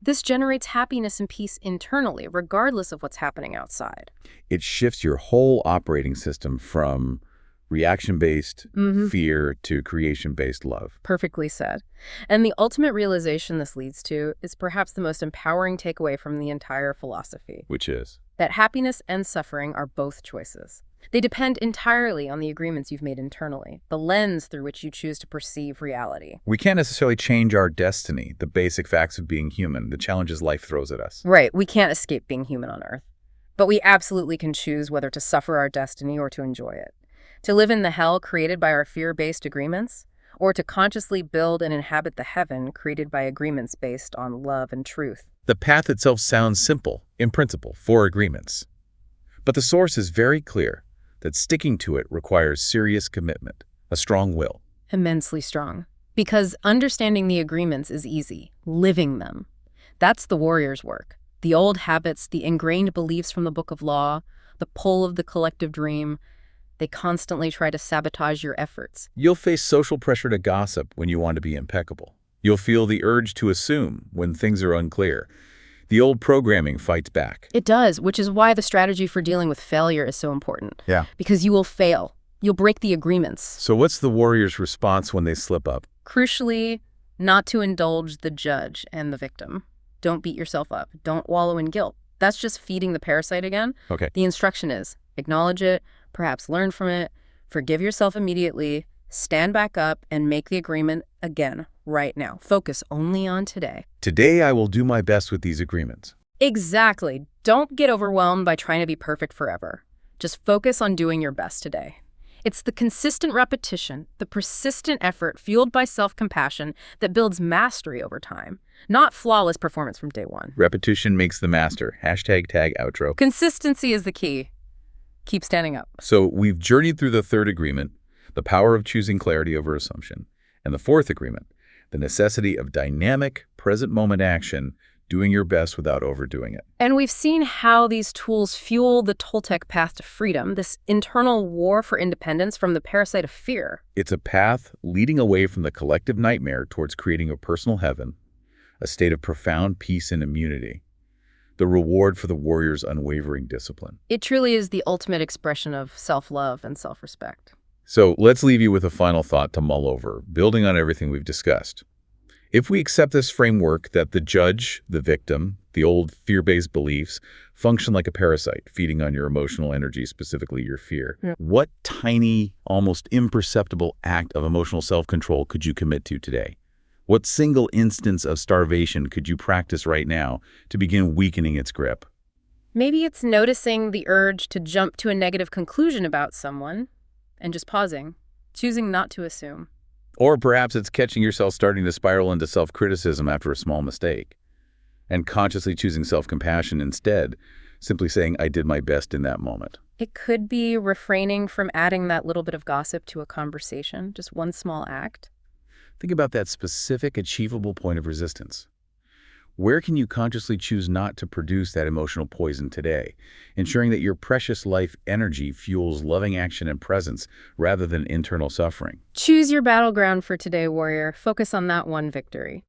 This generates happiness and peace internally, regardless of what's happening outside. It shifts your whole operating system from reaction-based fear to creation-based love. Perfectly said. And the ultimate realization this leads to is perhaps the most empowering takeaway from the entire philosophy. Which is? That happiness and suffering are both choices. They depend entirely on the agreements you've made internally, the lens through which you choose to perceive reality. We can't necessarily change our destiny, the basic facts of being human, the challenges life throws at us. Right, we can't escape being human on Earth. But we absolutely can choose whether to suffer our destiny or to enjoy it. To live in the hell created by our fear-based agreements, or to consciously build and inhabit the heaven created by agreements based on love and truth. The path itself sounds simple, in principle, 4 agreements. But the source is very clear that sticking to it requires serious commitment, a strong will. Immensely strong. Because understanding the agreements is easy. Living them. That's the warrior's work. The old habits, the ingrained beliefs from the Book of Law, the pull of the collective dream, they constantly try to sabotage your efforts. You'll face social pressure to gossip when you want to be impeccable. You'll feel the urge to assume when things are unclear. The old programming fights back. It does, which is why the strategy for dealing with failure is so important. Yeah. Because you will fail. You'll break the agreements. So what's the warrior's response when they slip up? Crucially, not to indulge the judge and the victim. Don't beat yourself up. Don't wallow in guilt. That's just feeding the parasite again. Okay. The instruction is acknowledge it, perhaps learn from it, forgive yourself immediately, stand back up, and make the agreement again right now. Focus only on today. Today I will do my best with these agreements. Exactly. Don't get overwhelmed by trying to be perfect forever. Just focus on doing your best today. It's the consistent repetition, the persistent effort fueled by self-compassion that builds mastery over time, not flawless performance from day one. Repetition makes the master. Hashtag tag outro. Consistency is the key. Keep standing up. So we've journeyed through the 3rd agreement, the power of choosing clarity over assumption, and the 4th agreement, the necessity of dynamic, present moment action, doing your best without overdoing it. And we've seen how these tools fuel the Toltec path to freedom, this internal war for independence from the parasite of fear. It's a path leading away from the collective nightmare towards creating a personal heaven, a state of profound peace and immunity, the reward for the warrior's unwavering discipline. It truly is the ultimate expression of self-love and self-respect. So let's leave you with a final thought to mull over, building on everything we've discussed. If we accept this framework that the judge, the victim, the old fear-based beliefs function like a parasite, feeding on your emotional energy, specifically your fear, what tiny, almost imperceptible act of emotional self-control could you commit to today? What single instance of starvation could you practice right now to begin weakening its grip? Maybe it's noticing the urge to jump to a negative conclusion about someone and just pausing, choosing not to assume. Or perhaps it's catching yourself starting to spiral into self-criticism after a small mistake, and consciously choosing self-compassion instead, simply saying, I did my best in that moment. It could be refraining from adding that little bit of gossip to a conversation, just one small act. Think about that specific, achievable point of resistance. Where can you consciously choose not to produce that emotional poison today, ensuring that your precious life energy fuels loving action and presence rather than internal suffering? Choose your battleground for today, warrior. Focus on that one victory.